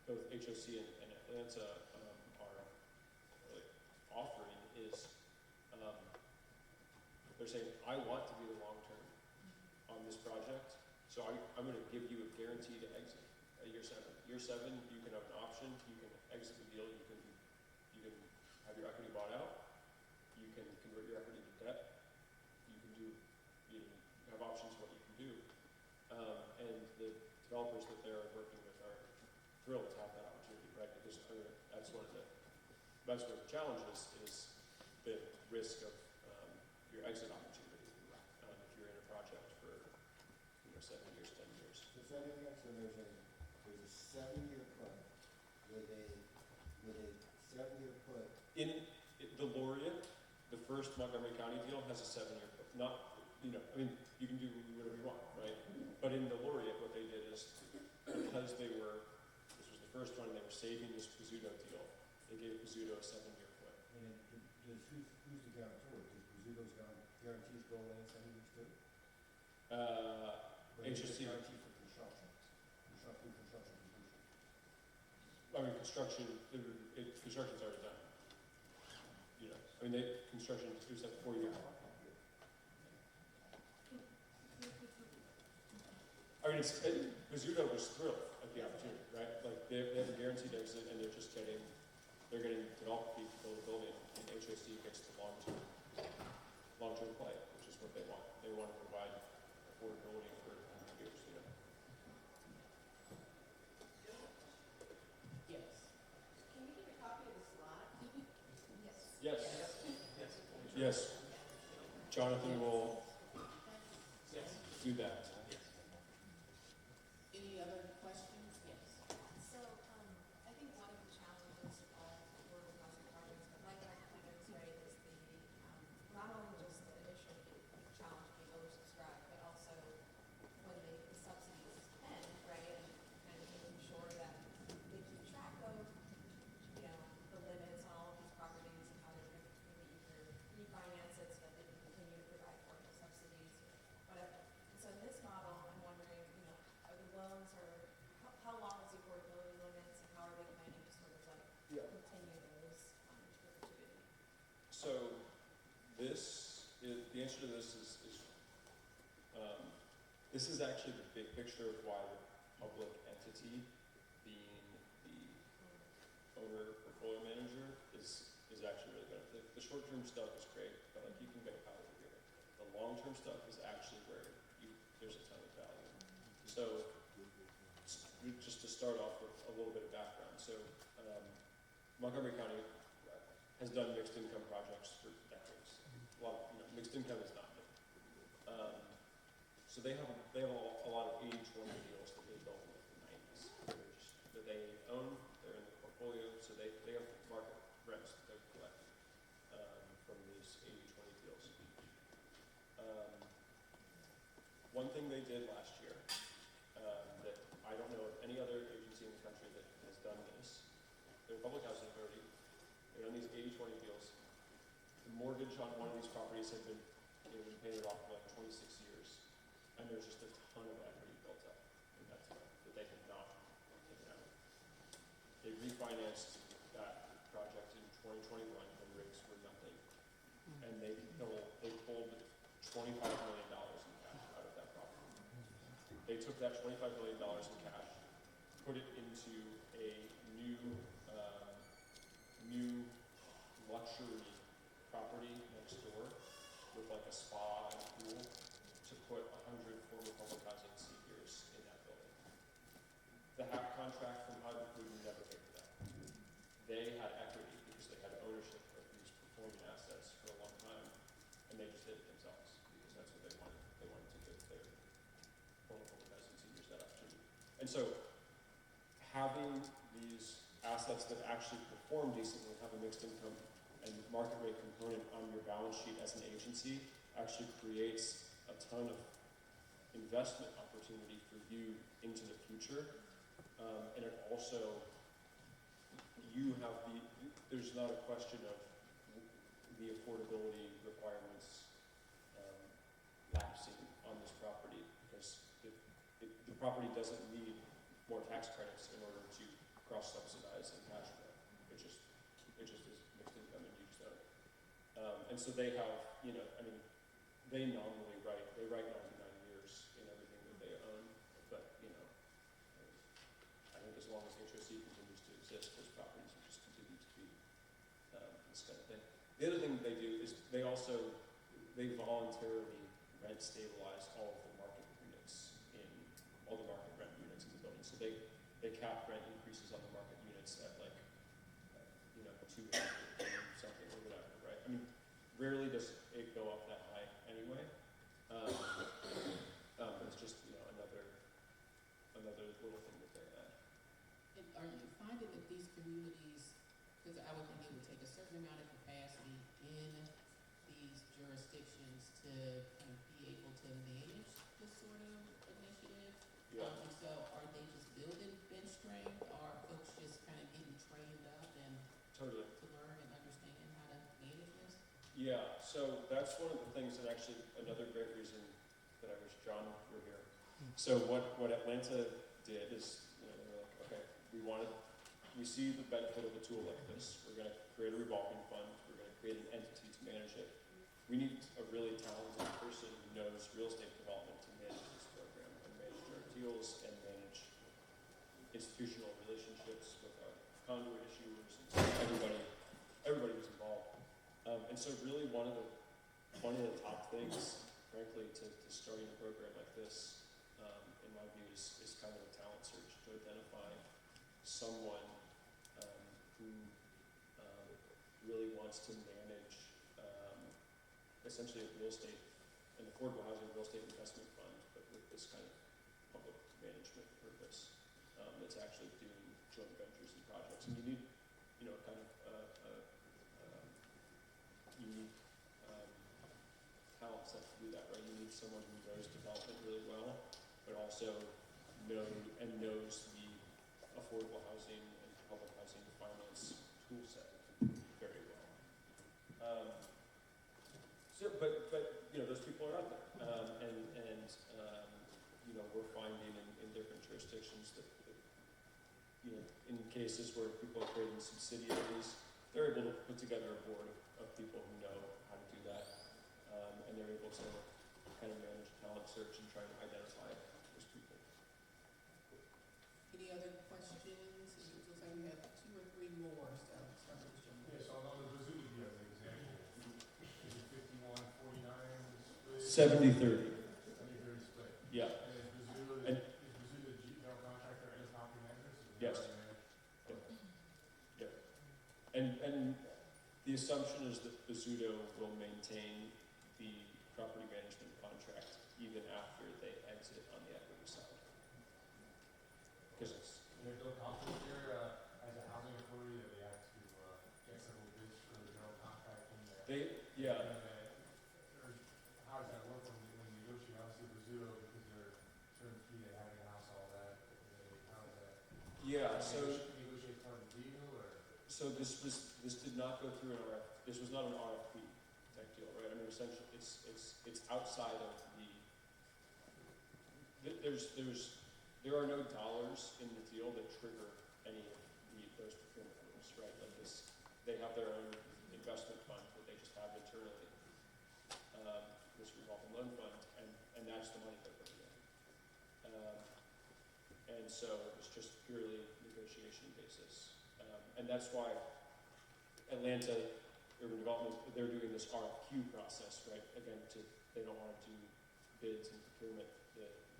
S1: both HOC and Atlanta are really offering is they're saying, I want to be the long term on this project, so I'm going to give you a guarantee to exit at year 7. Year 7, you can have an option, you can exit the deal, you can have your equity bought out, you can convert your equity to debt, you have options what you can do. And the developers that they're working with are thrilled to have that opportunity, right? Because that's one of the challenges is the risk of your exit opportunity if you're in a project for 7 years, 10 years.
S3: So say that again, so there's a 7-year put with a 7-year put.
S1: In the Laureate, the first Montgomery County deal has a 7-year put. Not, I mean, you can do whatever you want, right? But in the Laureate, what they did is, because this was the first one, they were saving this Pizzuto deal, they gave Pizzuto a 7-year put.
S3: And who's the guarantor? Does Pizzuto's guarantees go away in 7 years too?
S1: HOC.
S3: Guarantee for construction completion.
S1: I mean, construction's already done. Construction is at 4 years. Pizzuto was thrilled at the opportunity, right? Like they have a guaranteed exit, and they're getting developer fee to build a building, and HOC gets the long-term play, which is what they want. They want to provide affordability for years,
S2: Yes.
S8: Can we get a copy of the slide?
S1: Yes. Yes. Jonathan will do that.
S2: Any other questions? Yes.
S8: So, I think one of the challenges of affordable housing projects, but like our pointers, right, is not only just the initial challenge being oversubscribed, but also when the subsidies end, right, and kind of making sure that they keep track of, the limits on all of these properties and how they're going to maybe either refinance it so that they can continue to provide affordable subsidies or whatever. And so in this model, I'm wondering, are the loans or how long is the affordability limits and how are they planning to sort of continue those in perpetuity?
S1: So the answer to this is this is actually the big picture of why the public entity being the owner portfolio manager is actually really good. The short-term stuff is great, but you can get out of here. The long-term stuff is actually where there's a ton of value. So just to start off with a little bit of background. So Montgomery County has done mixed income projects for decades. Mixed income is not new. So they have a lot of 80-20 deals that they built in the 90s. That they own, they're in the portfolio, so they have market rents that they're collecting from these 80-20 deals. One thing they did last year that I don't know of any other agency in the country that has done this, they're a public housing authority, they own these 80-20 deals. The mortgage on one of these properties had been paid off for like 26 years, and there's just a ton of equity built up in that time that they have not taken out. They refinanced that project in 2021 when rates were nothing, and they pulled $25 million in cash out of that property. They took that $25 million in cash, put it into a new luxury property next door with like a spa and a pool to put 100 former public housing seniors in that building. The HAP contract from HUD would never pay for that. They had equity because they had ownership of these performing assets for a long time, and they just did it themselves because that's what they wanted. They wanted to give their former public housing seniors that opportunity. And so having these assets that actually perform decently, have a mixed income and market rate component on your balance sheet as an agency actually creates a ton of investment opportunity for you into the future. And it also, there's not a question of the affordability requirements the property doesn't need more tax credits in order to cross-subsidize and cash flow. It just is mixed income and you just own it. And so they have, they nominally write 99 years in everything that they own, but, I think as long as HOC continues to exist, those properties will just continue to be this kind of thing. The other thing they do is they voluntarily rent stabilize all of the market units all the market rent units in the building. So they cap rent increases on the market units at 2 something or whatever, right? I mean, rarely does it go up that high anyway. But it's just another little thing that they add.
S2: And are you finding that these communities, because I would think it would take a certain amount of capacity in these jurisdictions to kind of be able to manage this sort of initiative?
S1: Yeah.
S2: And so are they just building bench strength, or are folks just kind of getting trained up and
S1: Totally.
S2: to learn and understand how to manage this?
S1: Yeah, so that's one of the things that actually, another great reason that I wish John were here. So what Atlanta did is, they were like, okay, we see the benefit of a tool like this. We're going to create a revolving fund. We're going to create an entity to manage it. We need a really talented person who knows real estate development to manage this program and manage our deals and manage institutional relationships with our conduit issuers and everybody who's involved. And so really one of the top things, frankly, to starting a program like this, in my view, is kind of a talent search to identify someone who really wants to manage essentially a real estate, an affordable housing real estate investment fund, but with this kind of public management purpose that's actually doing joint ventures and projects. And you need, kind of unique talent set to do that, right? You need someone who knows development really well, but also knows the affordable housing and public housing finance tool set very well. Those people are out there, we're finding in different jurisdictions that in cases where people are creating subsidiaries, they're able to put together a board of people who know how to do that, and they're able to kind of manage talent search and try to identify those people.
S2: Any other questions? It looks like we have 2 or 3 more, so start with this gentleman.
S7: Yeah, so on the Bazooka deal, as an example, is it 51-49 split?
S1: 70-30.
S7: 70-30 split.
S1: Yeah.
S7: And is Bazooka
S1: And-
S7: the general contractor and the property managers?
S1: Yes. Yeah. And the assumption is that Bazzuto will maintain the property management contract even after they exit on the equity side. Because it's
S7: And there's no conflict here, as a housing authority, that they have to get several bids for the general contracting that.
S1: yeah.
S7: Or how does that work when you negotiate, obviously Bazzuto, because they're certain fee, they have in-house all that, how is that?
S1: Yeah,
S7: Can
S1: so
S7: you negotiate part of the deal, or?
S1: So this did not go through an RFP. This was not an RFP type deal, right? I mean, essentially, it's outside of there are no dollars in the deal that trigger any of those procurement rules, right? Like this, they have their own investment fund that they just have internally, this revolving loan fund, and that's the money they're putting in. And so it's just purely negotiation basis. And that's why Atlanta Urban Development, they're doing this RFQ process, right? Again, they don't want to do bids and procurement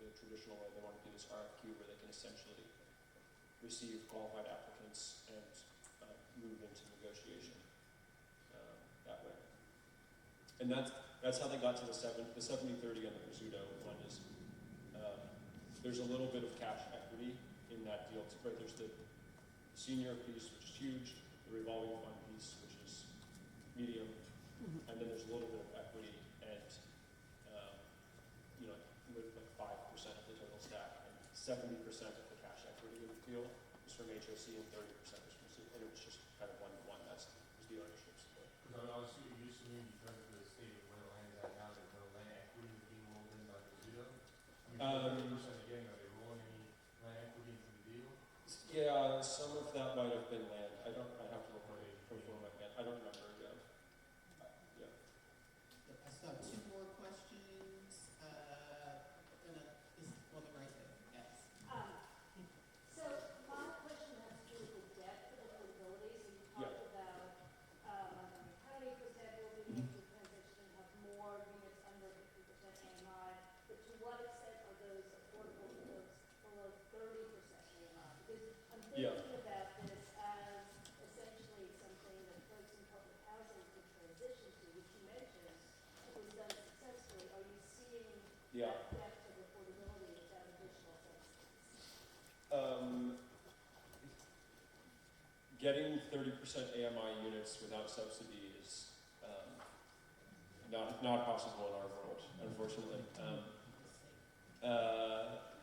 S1: the traditional way. They want to do this RFQ where they can essentially receive qualified applicants and move into negotiation that way. And that's how they got to the 70-30 on the Bazzuto one is there's a little bit of cash equity in that deal. Right, there's the senior piece, which is huge, the revolving fund piece, which is medium, and then there's a little bit of equity and with like 5% of the total stack, and 70% of the cash equity of the deal is from HOC and 30% is from C, and it was just kind of 1-to-1. That's the ownership split.
S7: Because I was assuming because of the state of where the land is at now, there's no land equity being rolled in by Bazzuto. I mean, 30% again, are
S1: Yeah.
S6: depth of affordability with that additional subsidies?
S1: Getting 30% AMI units without subsidy is not possible in our world, unfortunately.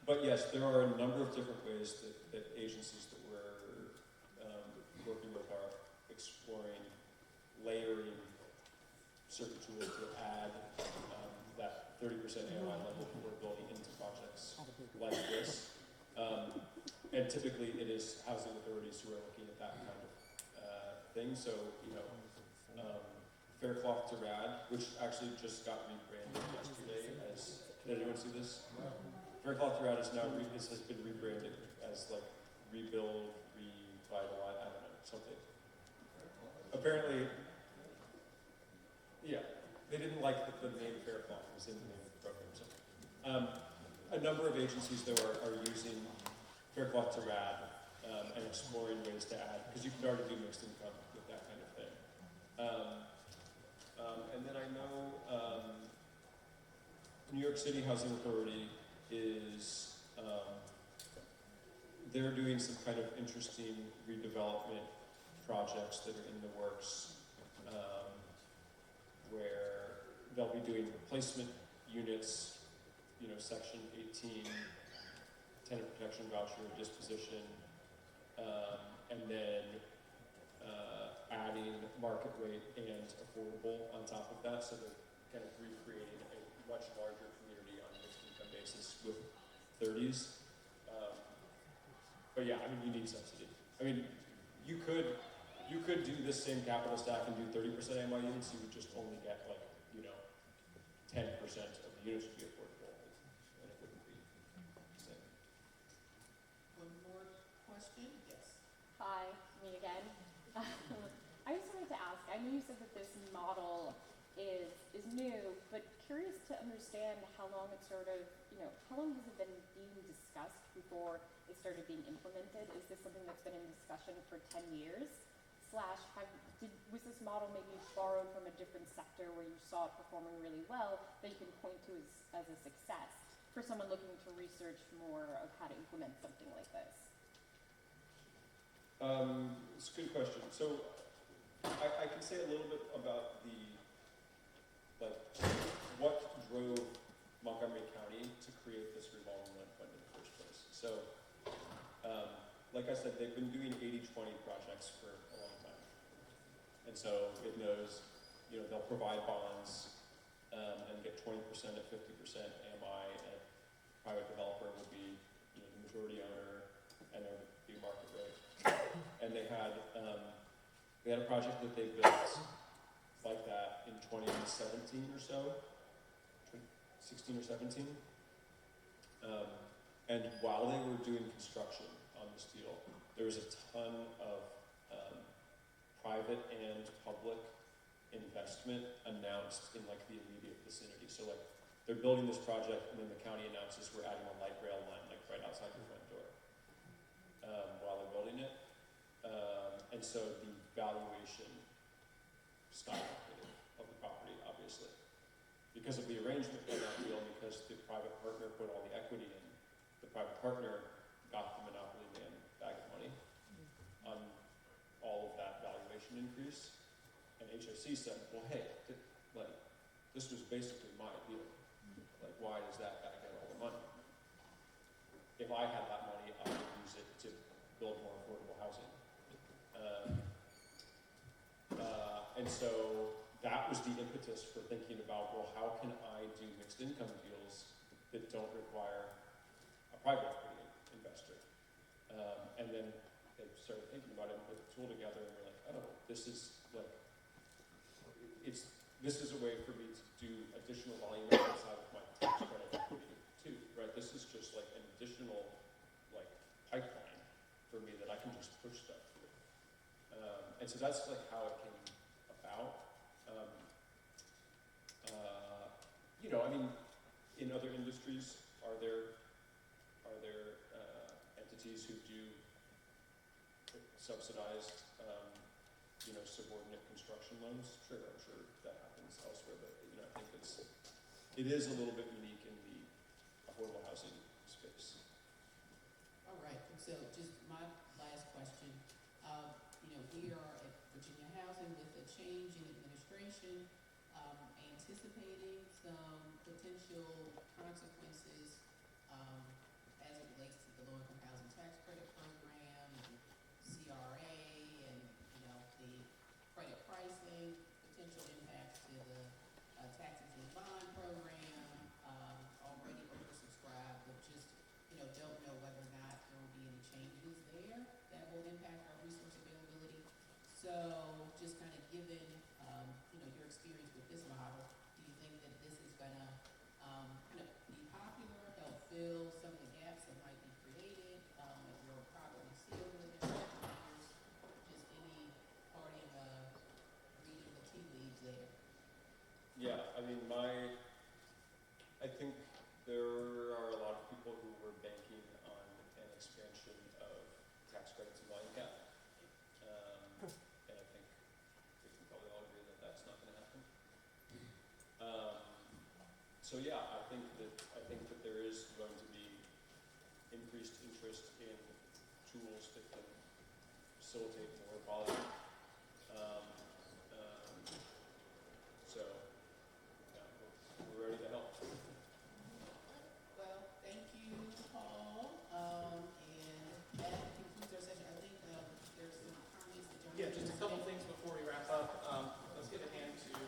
S1: But yes, there are a number of different ways that agencies that we're working with are exploring layering certain tools to add that 30% AMI level that we're building into projects like this. And typically it is housing authorities who are looking at that kind of thing. So, Faircloth to Rad, which actually just got rebranded yesterday as, did anyone see this? Faircloth to Rad is now, has been rebranded as like Rebuild, Revitalize, I don't know, something. Apparently, yeah, they didn't like the name Faircloth, it was in the name of the program. So, a number of agencies though are using Faircloth to Rad and exploring ways to add, because you can already do mixed income with that kind of thing. And then I know New York City Housing Authority is, they're doing some kind of interesting redevelopment projects that are in the works, where they'll be doing replacement units, Section 18, tenant protection voucher disposition, and then adding market rate and affordable on top of that, so they're kind of recreating a much larger community on a mixed income basis with 30s. But yeah, I mean, you need subsidy. I mean, you could do this same capital stack and do 30% AMI units, you would just only get 10% of the units would be affordable, and it wouldn't be the same.
S2: One more question? Yes.
S6: Hi, me again. I just wanted to ask, I know you said that this model is new, but curious to understand how long it's how long has it been being discussed before it started being implemented? Is this something that's been in discussion for 10 years? Was this model maybe borrowed from a different sector where you saw it performing really well that you can point to as a success for someone looking to research more of how to implement something like this?
S1: It's a good question. So I can say a little bit about what drove Montgomery County to create this revolving loan fund in the first place. So, like I said, they've been doing 80-20 projects for a long time. And so it knows, they'll provide bonds and get 20% at 50% AMI, and private developer will be the majority owner, and there would be market rate. And they had a project that they built like that in 2017 or so, 16 or 17. And while they were doing construction on this deal, there was a ton of private and public investment announced in the immediate vicinity. So they're building this project, and then the county announces we're adding a light rail line right outside the front door while they're building it. And so the valuation skyrocketed of the property, obviously, because of the arrangement in that deal, because the private partner put all the equity in. The private partner got the monopoly man bag of money on all of that valuation increase. And HFC said, well, hey, this was basically my deal. Why does that guy get all the money? If I had that money, I would use it to build more affordable housing. And so that was the impetus for thinking about, well, how can I do mixed income deals that don't require a private equity investor? And then they started thinking about it and put the tool together, and we're like, oh, this is a way for me to do additional volume outside of my tax credit equity too, right? This is just an additional pipeline for me that I can just push stuff through. And so that's how it came about. In other industries, are there entities who do subsidized, subordinate construction loans? Sure, I'm sure that happens elsewhere, but I think it is a little bit unique in the
S2: so just my last question. We are at Virginia Housing with a change in administration, anticipating some potential consequences as it relates to the low-income housing tax credit program and CRA and, the credit pricing, potential impacts to the tax exempt bond program, already oversubscribed, but just, don't know whether or not there will be any changes there that will impact our resource availability. So just kind of given, your experience with this model, do you think that this is going to, be popular, help fill some of the gaps that might be created, if we're properly sealed in the different years? Just any part of reading the tea leaves there?
S1: Yeah, I mean, I think there are a lot of people who were banking on an expansion of tax credits and volume cap. And I think we can probably all agree that that's not going to happen. So yeah, I think that there is going to be increased interest in tools that can facilitate more volume. So yeah, we're ready to help.
S2: Well, thank you, Paul. And that concludes our session. I think there's some comments that John.
S5: Yeah, just a couple things before we wrap up. Let's give a hand to.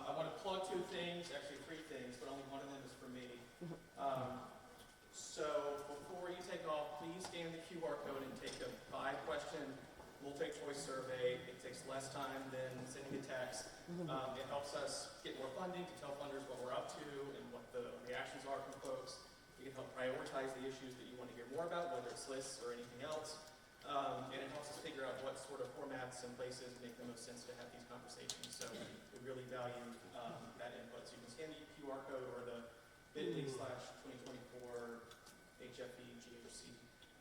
S5: I want to plug two things, actually three things, but only one of them is for me. So before you take off, please scan the QR code and take a 5-question multi-choice survey. It takes less time than sending a text. It helps us get more funding to tell funders what we're up to and what the reactions are from folks. It can help prioritize the issues that you want to hear more about, whether it's lists or anything else. And it helps us figure out what sort of formats and places make the most sense to have these conversations. So we really value that input. So you can scan the QR code or the bit.ly/2024 HFE GHC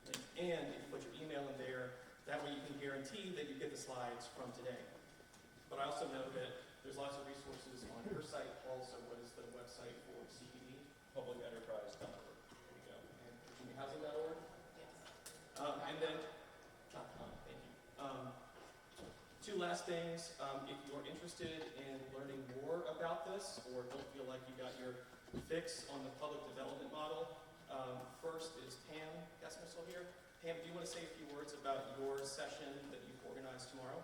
S5: link. And if you put your email in there, that way you can guarantee that you get the slides from today. But I also know that there's lots of resources on your site. Also, what is the website for CPD?
S1: Publicenterprise.org.
S5: There you go. And VirginiaHousing.org.
S2: Yes.
S5: And then, thank you. Two last things. If you're interested in learning more about this or don't feel like you got your fix on the public development model, first is Pam Kessner still here. Pam, do you want to say a few words about your session that you've organized tomorrow?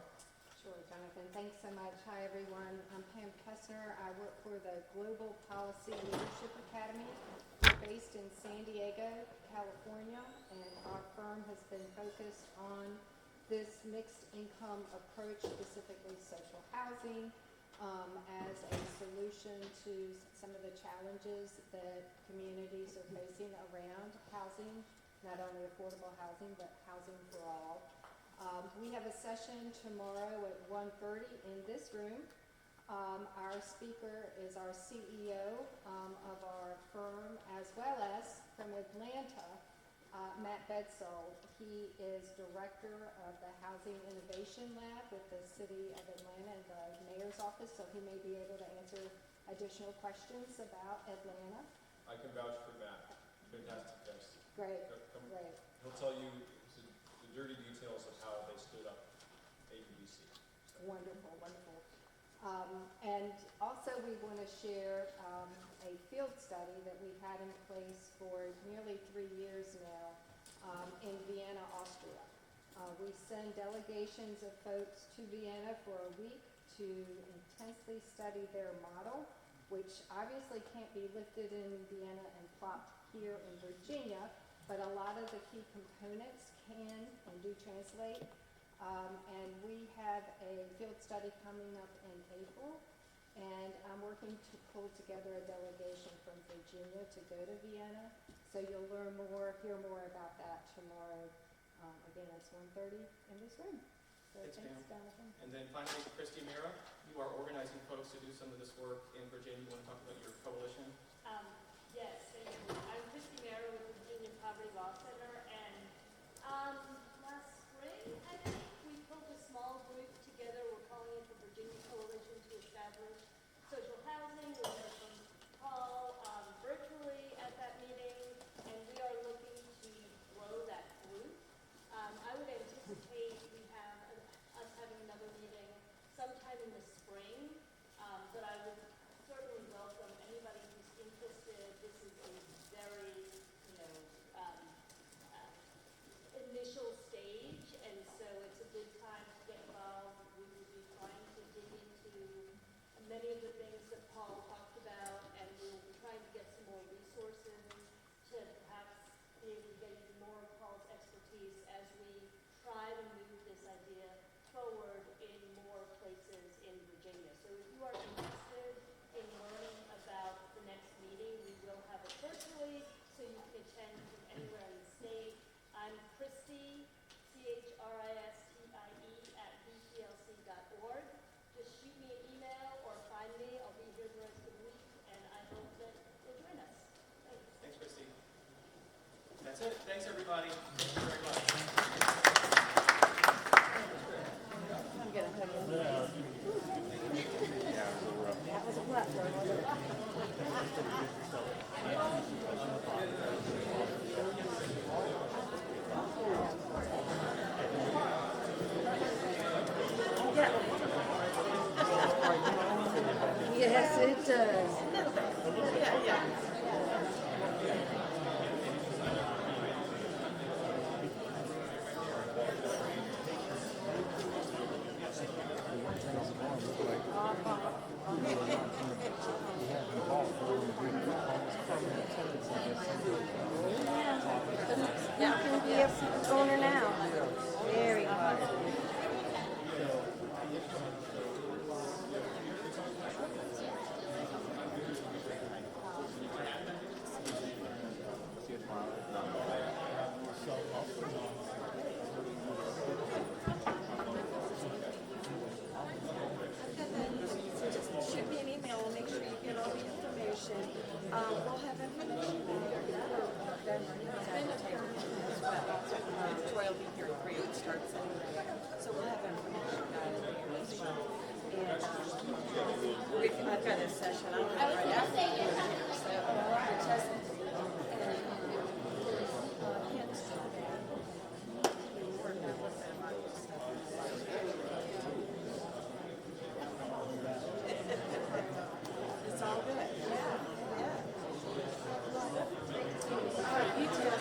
S9: Sure, Jonathan. Thanks so much. Hi, everyone. I'm Pam Kessner. I work for the Global Policy Leadership Academy. We're based in San Diego, California, and our firm has been focused on this mixed income approach, specifically social housing, as a solution to some of the challenges that communities are facing around housing, not only affordable housing, but housing for all. We have a session tomorrow at 1:30 in this room. Our speaker is our CEO of our firm, as well as from Atlanta, Matt Bedsold. He is director of the Housing Innovation Lab with the City of Atlanta and the Mayor's Office, so he may be able to answer additional questions about Atlanta.
S1: I can vouch for Matt. Fantastic guest.
S9: Great,
S1: Come-
S9: great.
S1: He'll tell you the dirty details of how they stood up ABDC.
S9: Wonderful, wonderful. And also we want to share a field study that we've had in place for nearly 3 years now in Vienna, Austria. We send delegations of folks to Vienna for a week to intensely study their model, which obviously can't be lifted in Vienna and plopped here in Virginia, but a lot of the key components can and do translate. And we have a field study coming up in April, and I'm working to pull together a delegation from Virginia to go to Vienna. So you'll learn more, hear more about that tomorrow. Again, it's 1:30 in this room. So
S5: Thanks,
S9: thanks,
S5: Pam.
S9: Jonathan.
S5: And then finally, Christy Mira, you are organizing folks to do some of this work in Virginia. You want to talk about your coalition?
S10: Yes, thank you. I'm Christy Mara with the Virginia Poverty Law Center, and last spring, I think, we pulled a small group together. We're calling it the Virginia Coalition to Establish Social Housing in the spring, but I would certainly welcome anybody who's interested. This is a very, initial stage, and so it's a good time to get involved. We will be trying to dig into many of the things that Paul talked about, and we'll be trying to get some more resources to perhaps be able to get even more of Paul's expertise as we try to move this idea forward in more places in Virginia. So if you are interested in learning about the next meeting, we will have it virtually, so you can attend from anywhere in the state. I'm Christie, CHRISTIE @btlc.org. Just shoot me an email or find me. I'll be here the rest of the week, and I hope that you'll join us. Thanks.
S5: Thanks, Christy. That's it. Thanks, everybody. Thank you very much.
S9: I'm gonna hug you. That was a platform, wasn't it? Yes, it does. You can be a owner now. Very hard.
S11: Just shoot me an email, we'll make sure you get all the information. We'll have information there. As well. Troy will be here at 3, it starts anyway. So we'll have information about it there as well. And I've got a session, I'm right after here, so just it's all good. Yeah. You just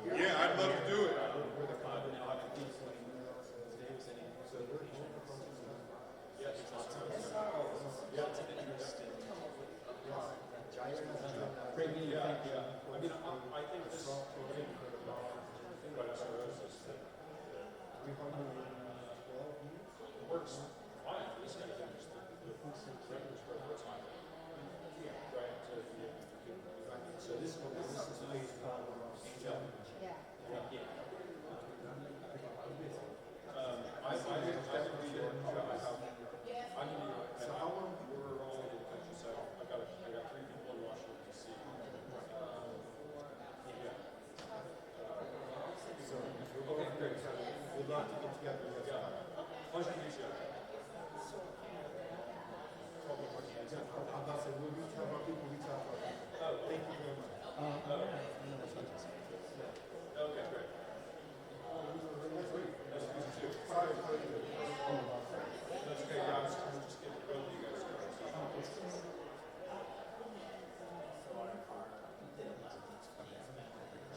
S12: Yeah, I'd love to do it.
S1: Great meeting, thank you. I mean, I think this thing about cirrhosis that works fine for this kind of thing, just the revenues for the time. Right, so this is the biggest problem.
S9: Yeah.
S1: I think we did, I'm in New York, and we're all over the country, so I got 3 people in Washington, D.C. Okay, great.
S3: We'd love to get together.
S1: Pleasure to meet you.
S3: I'm about to say, we'll reach out to our people, reach out to our people.
S1: Oh,
S3: Thank you very much.
S1: okay, great. Nice to meet you too.
S3: Sorry,
S1: That's okay, yeah, I was just getting to know you guys.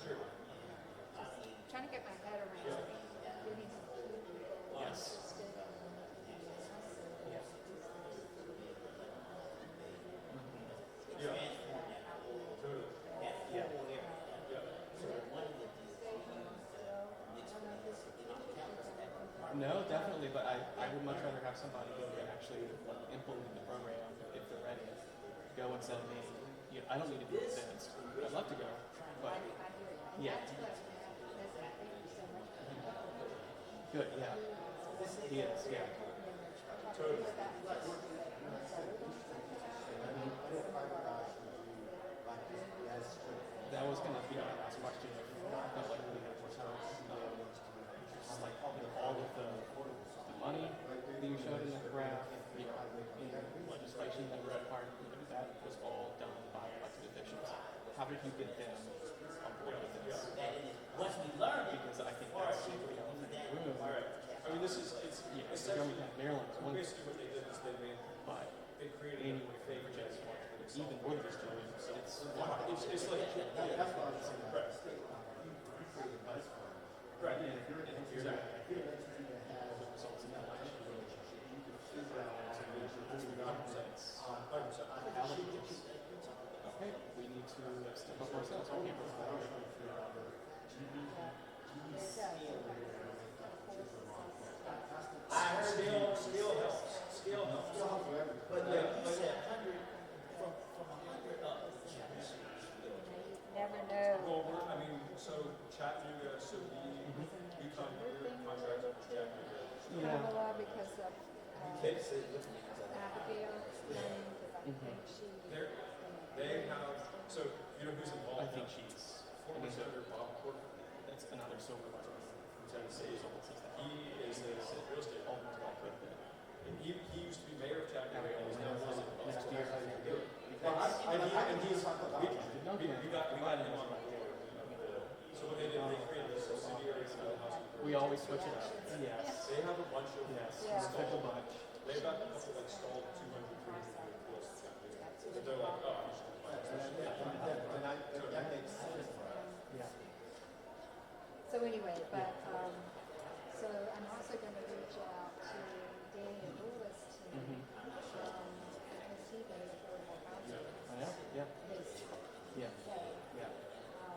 S1: Sure.
S9: Trying to get my head around it.
S5: Yes.
S1: Yeah. Totally.
S5: Yeah. No, definitely, but I would much rather have somebody who can actually implement the program if they're ready. Go instead of me. I don't need to be convinced. I'd love to go, but yeah. Good, yeah. He is, yeah.
S1: Totally.
S5: That was going to be my last question. I felt like we had more time. Just like all of the money that you showed in the graph, in legislation that was required, that was all done by elected officials. How did you get them on board with this?
S4: Once we learn it,
S5: Because I think that's the elephant in the room.
S1: All right. I mean, it's
S5: Government of Maryland is one,
S1: basically what they did is
S5: but
S1: they created
S5: anyway,
S1: a favoritism.
S5: even with this doing, it's
S1: It's like,
S3: That's what I was saying.
S1: right. Right.
S3: And if you're an engineer,
S1: Exactly.
S3: if you're an engineer that has
S5: results in that election.
S3: you can figure out how to make sure this is not
S5: Allocates. Okay, we need to step up ourselves on campus.
S4: I heard
S1: Scale helps. Scale helps.
S4: but you said 100 from 100 up.
S9: Never know.
S1: Well, I mean, so Chattanooga, so we come here, contract with Chattanooga.
S9: Pamela because of
S4: Kids say, look,
S9: Abigail, because I think she.
S1: They have, so you know who's
S5: I
S1: involved?
S5: think she's
S1: Former Senator Bob Corker
S5: that's another silver lining
S1: from Tennessee.
S5: since that.
S1: He is a real estate
S5: All the way quite a bit.
S1: And he used to be mayor of Chattanooga and is now president.
S5: Next year.
S1: And he's, we got him on board. So what they did, they created a subsidiary of the housing.
S5: We always switch it up. Yes.
S1: They have a bunch of
S5: Yes.
S9: Yeah.
S5: Special bunch.
S1: They've got a couple like stalled 200, 300 close to Chattanooga. So they're like, oh, I should buy this.
S3: that makes sense.
S5: Yeah.
S9: So anyway, but, so I'm also gonna reach out to Daniel Lewis team, because he does affordable housing.
S5: I know. Yeah.
S9: His,
S5: Yeah.
S9: so,
S5: Yeah.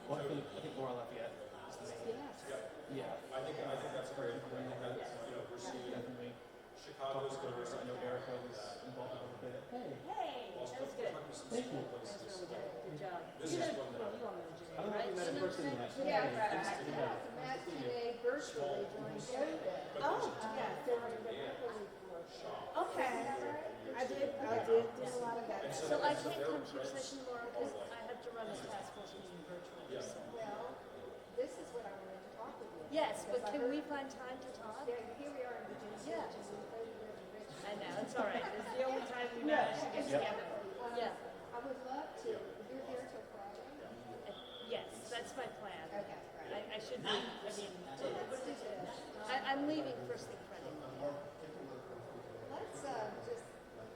S5: Well, I think Laura Lafayette is the name.
S9: yes.
S5: Yeah.
S1: I think that's great. I think that, we're seeing
S5: Definitely.
S1: Chicago's going to
S5: I know Erica was involved a little bit. Hey.
S10: Hey, that was good.
S5: Thank you.
S10: That's really good. Good job.
S1: This
S10: You
S1: is
S10: know,
S1: one that
S10: well, you all know Janae,
S5: I don't know
S10: right?
S5: if we met in person yet.
S9: Yeah, right.
S5: Yeah.
S9: Yeah, met today virtually during COVID.
S10: Oh, yeah. Okay. I did do a lot of that. So I can't come to your session tomorrow because I have to run a task force meeting virtually. So.
S9: Well, this is what I wanted to talk with you.
S10: Yes, but
S9: Because I
S10: can
S9: heard-
S10: we find time to talk?
S9: Yeah, here we are in Virginia Beach,
S10: Yeah.
S9: and we both live in Richmond.
S10: I know, it's all right. It's the only time we manage to get together. Yeah.
S9: I would love to, you're here till Friday?
S10: Yes, that's my plan.
S9: Okay.
S11: should be, I'm leaving first thing Friday.
S9: Let's, just,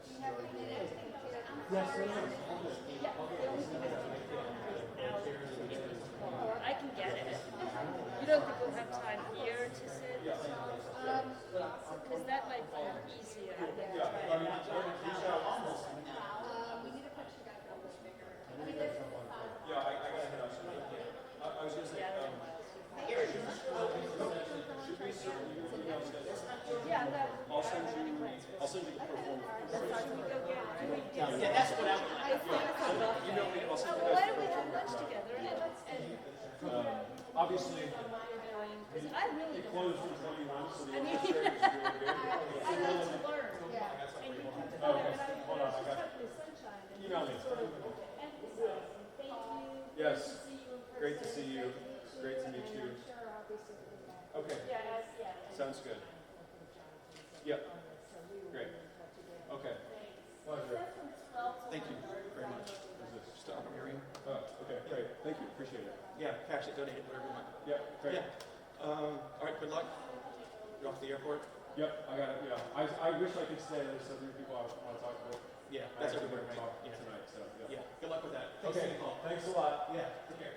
S9: do you have any next thing to?
S11: Yeah, the only thing is, or I can get it. You don't think we'll have time here to sit? Because that might be easier.
S9: We need to put you guys on the bigger.
S1: Yeah, I gotta head out soon. I was gonna say, should we send you emails?
S11: Yeah, that.
S1: I'll send you the performance.
S4: Yeah, that's what I would like.
S1: Email me, I'll send you
S11: Why
S1: guys
S11: don't
S1: the
S11: we have
S1: performance.
S11: lunch together and
S1: Obviously,
S11: because I really
S1: it
S11: don't.
S1: closed in 21, so the
S11: I mean,
S1: administrator is doing good.
S11: I need to learn.
S9: Yeah.
S11: And you can
S1: Oh, okay. Hold on, I got it.
S11: the sunshine and
S1: Email me.
S11: sort of emphasize. Thank you.
S1: Yes.
S11: See you in person.
S1: Great to see you. Great to meet you.
S9: I'm sure I'll be sitting back.
S1: Okay,
S11: Yeah.
S1: sounds good. Yep. Great. Okay. Pleasure.
S5: Thank you very much. Just to honor your
S1: Okay, great. Thank you. Appreciate it.
S5: Yeah, cash it, donate it, whatever you want.
S1: Yep, great.
S5: Yeah. All right, good luck. You're off to the airport?
S1: Yep, I got it. Yeah. I wish I could stay. There's so many people I want to talk to.
S5: Yeah,
S1: I
S5: that's
S1: have to
S5: everywhere,
S1: go
S5: right?
S1: talk
S5: Yeah.
S1: tonight, so yeah.
S5: Yeah, good luck with that. Thanks for
S1: Okay,
S5: the call.
S1: thanks a lot.
S5: Yeah, take care.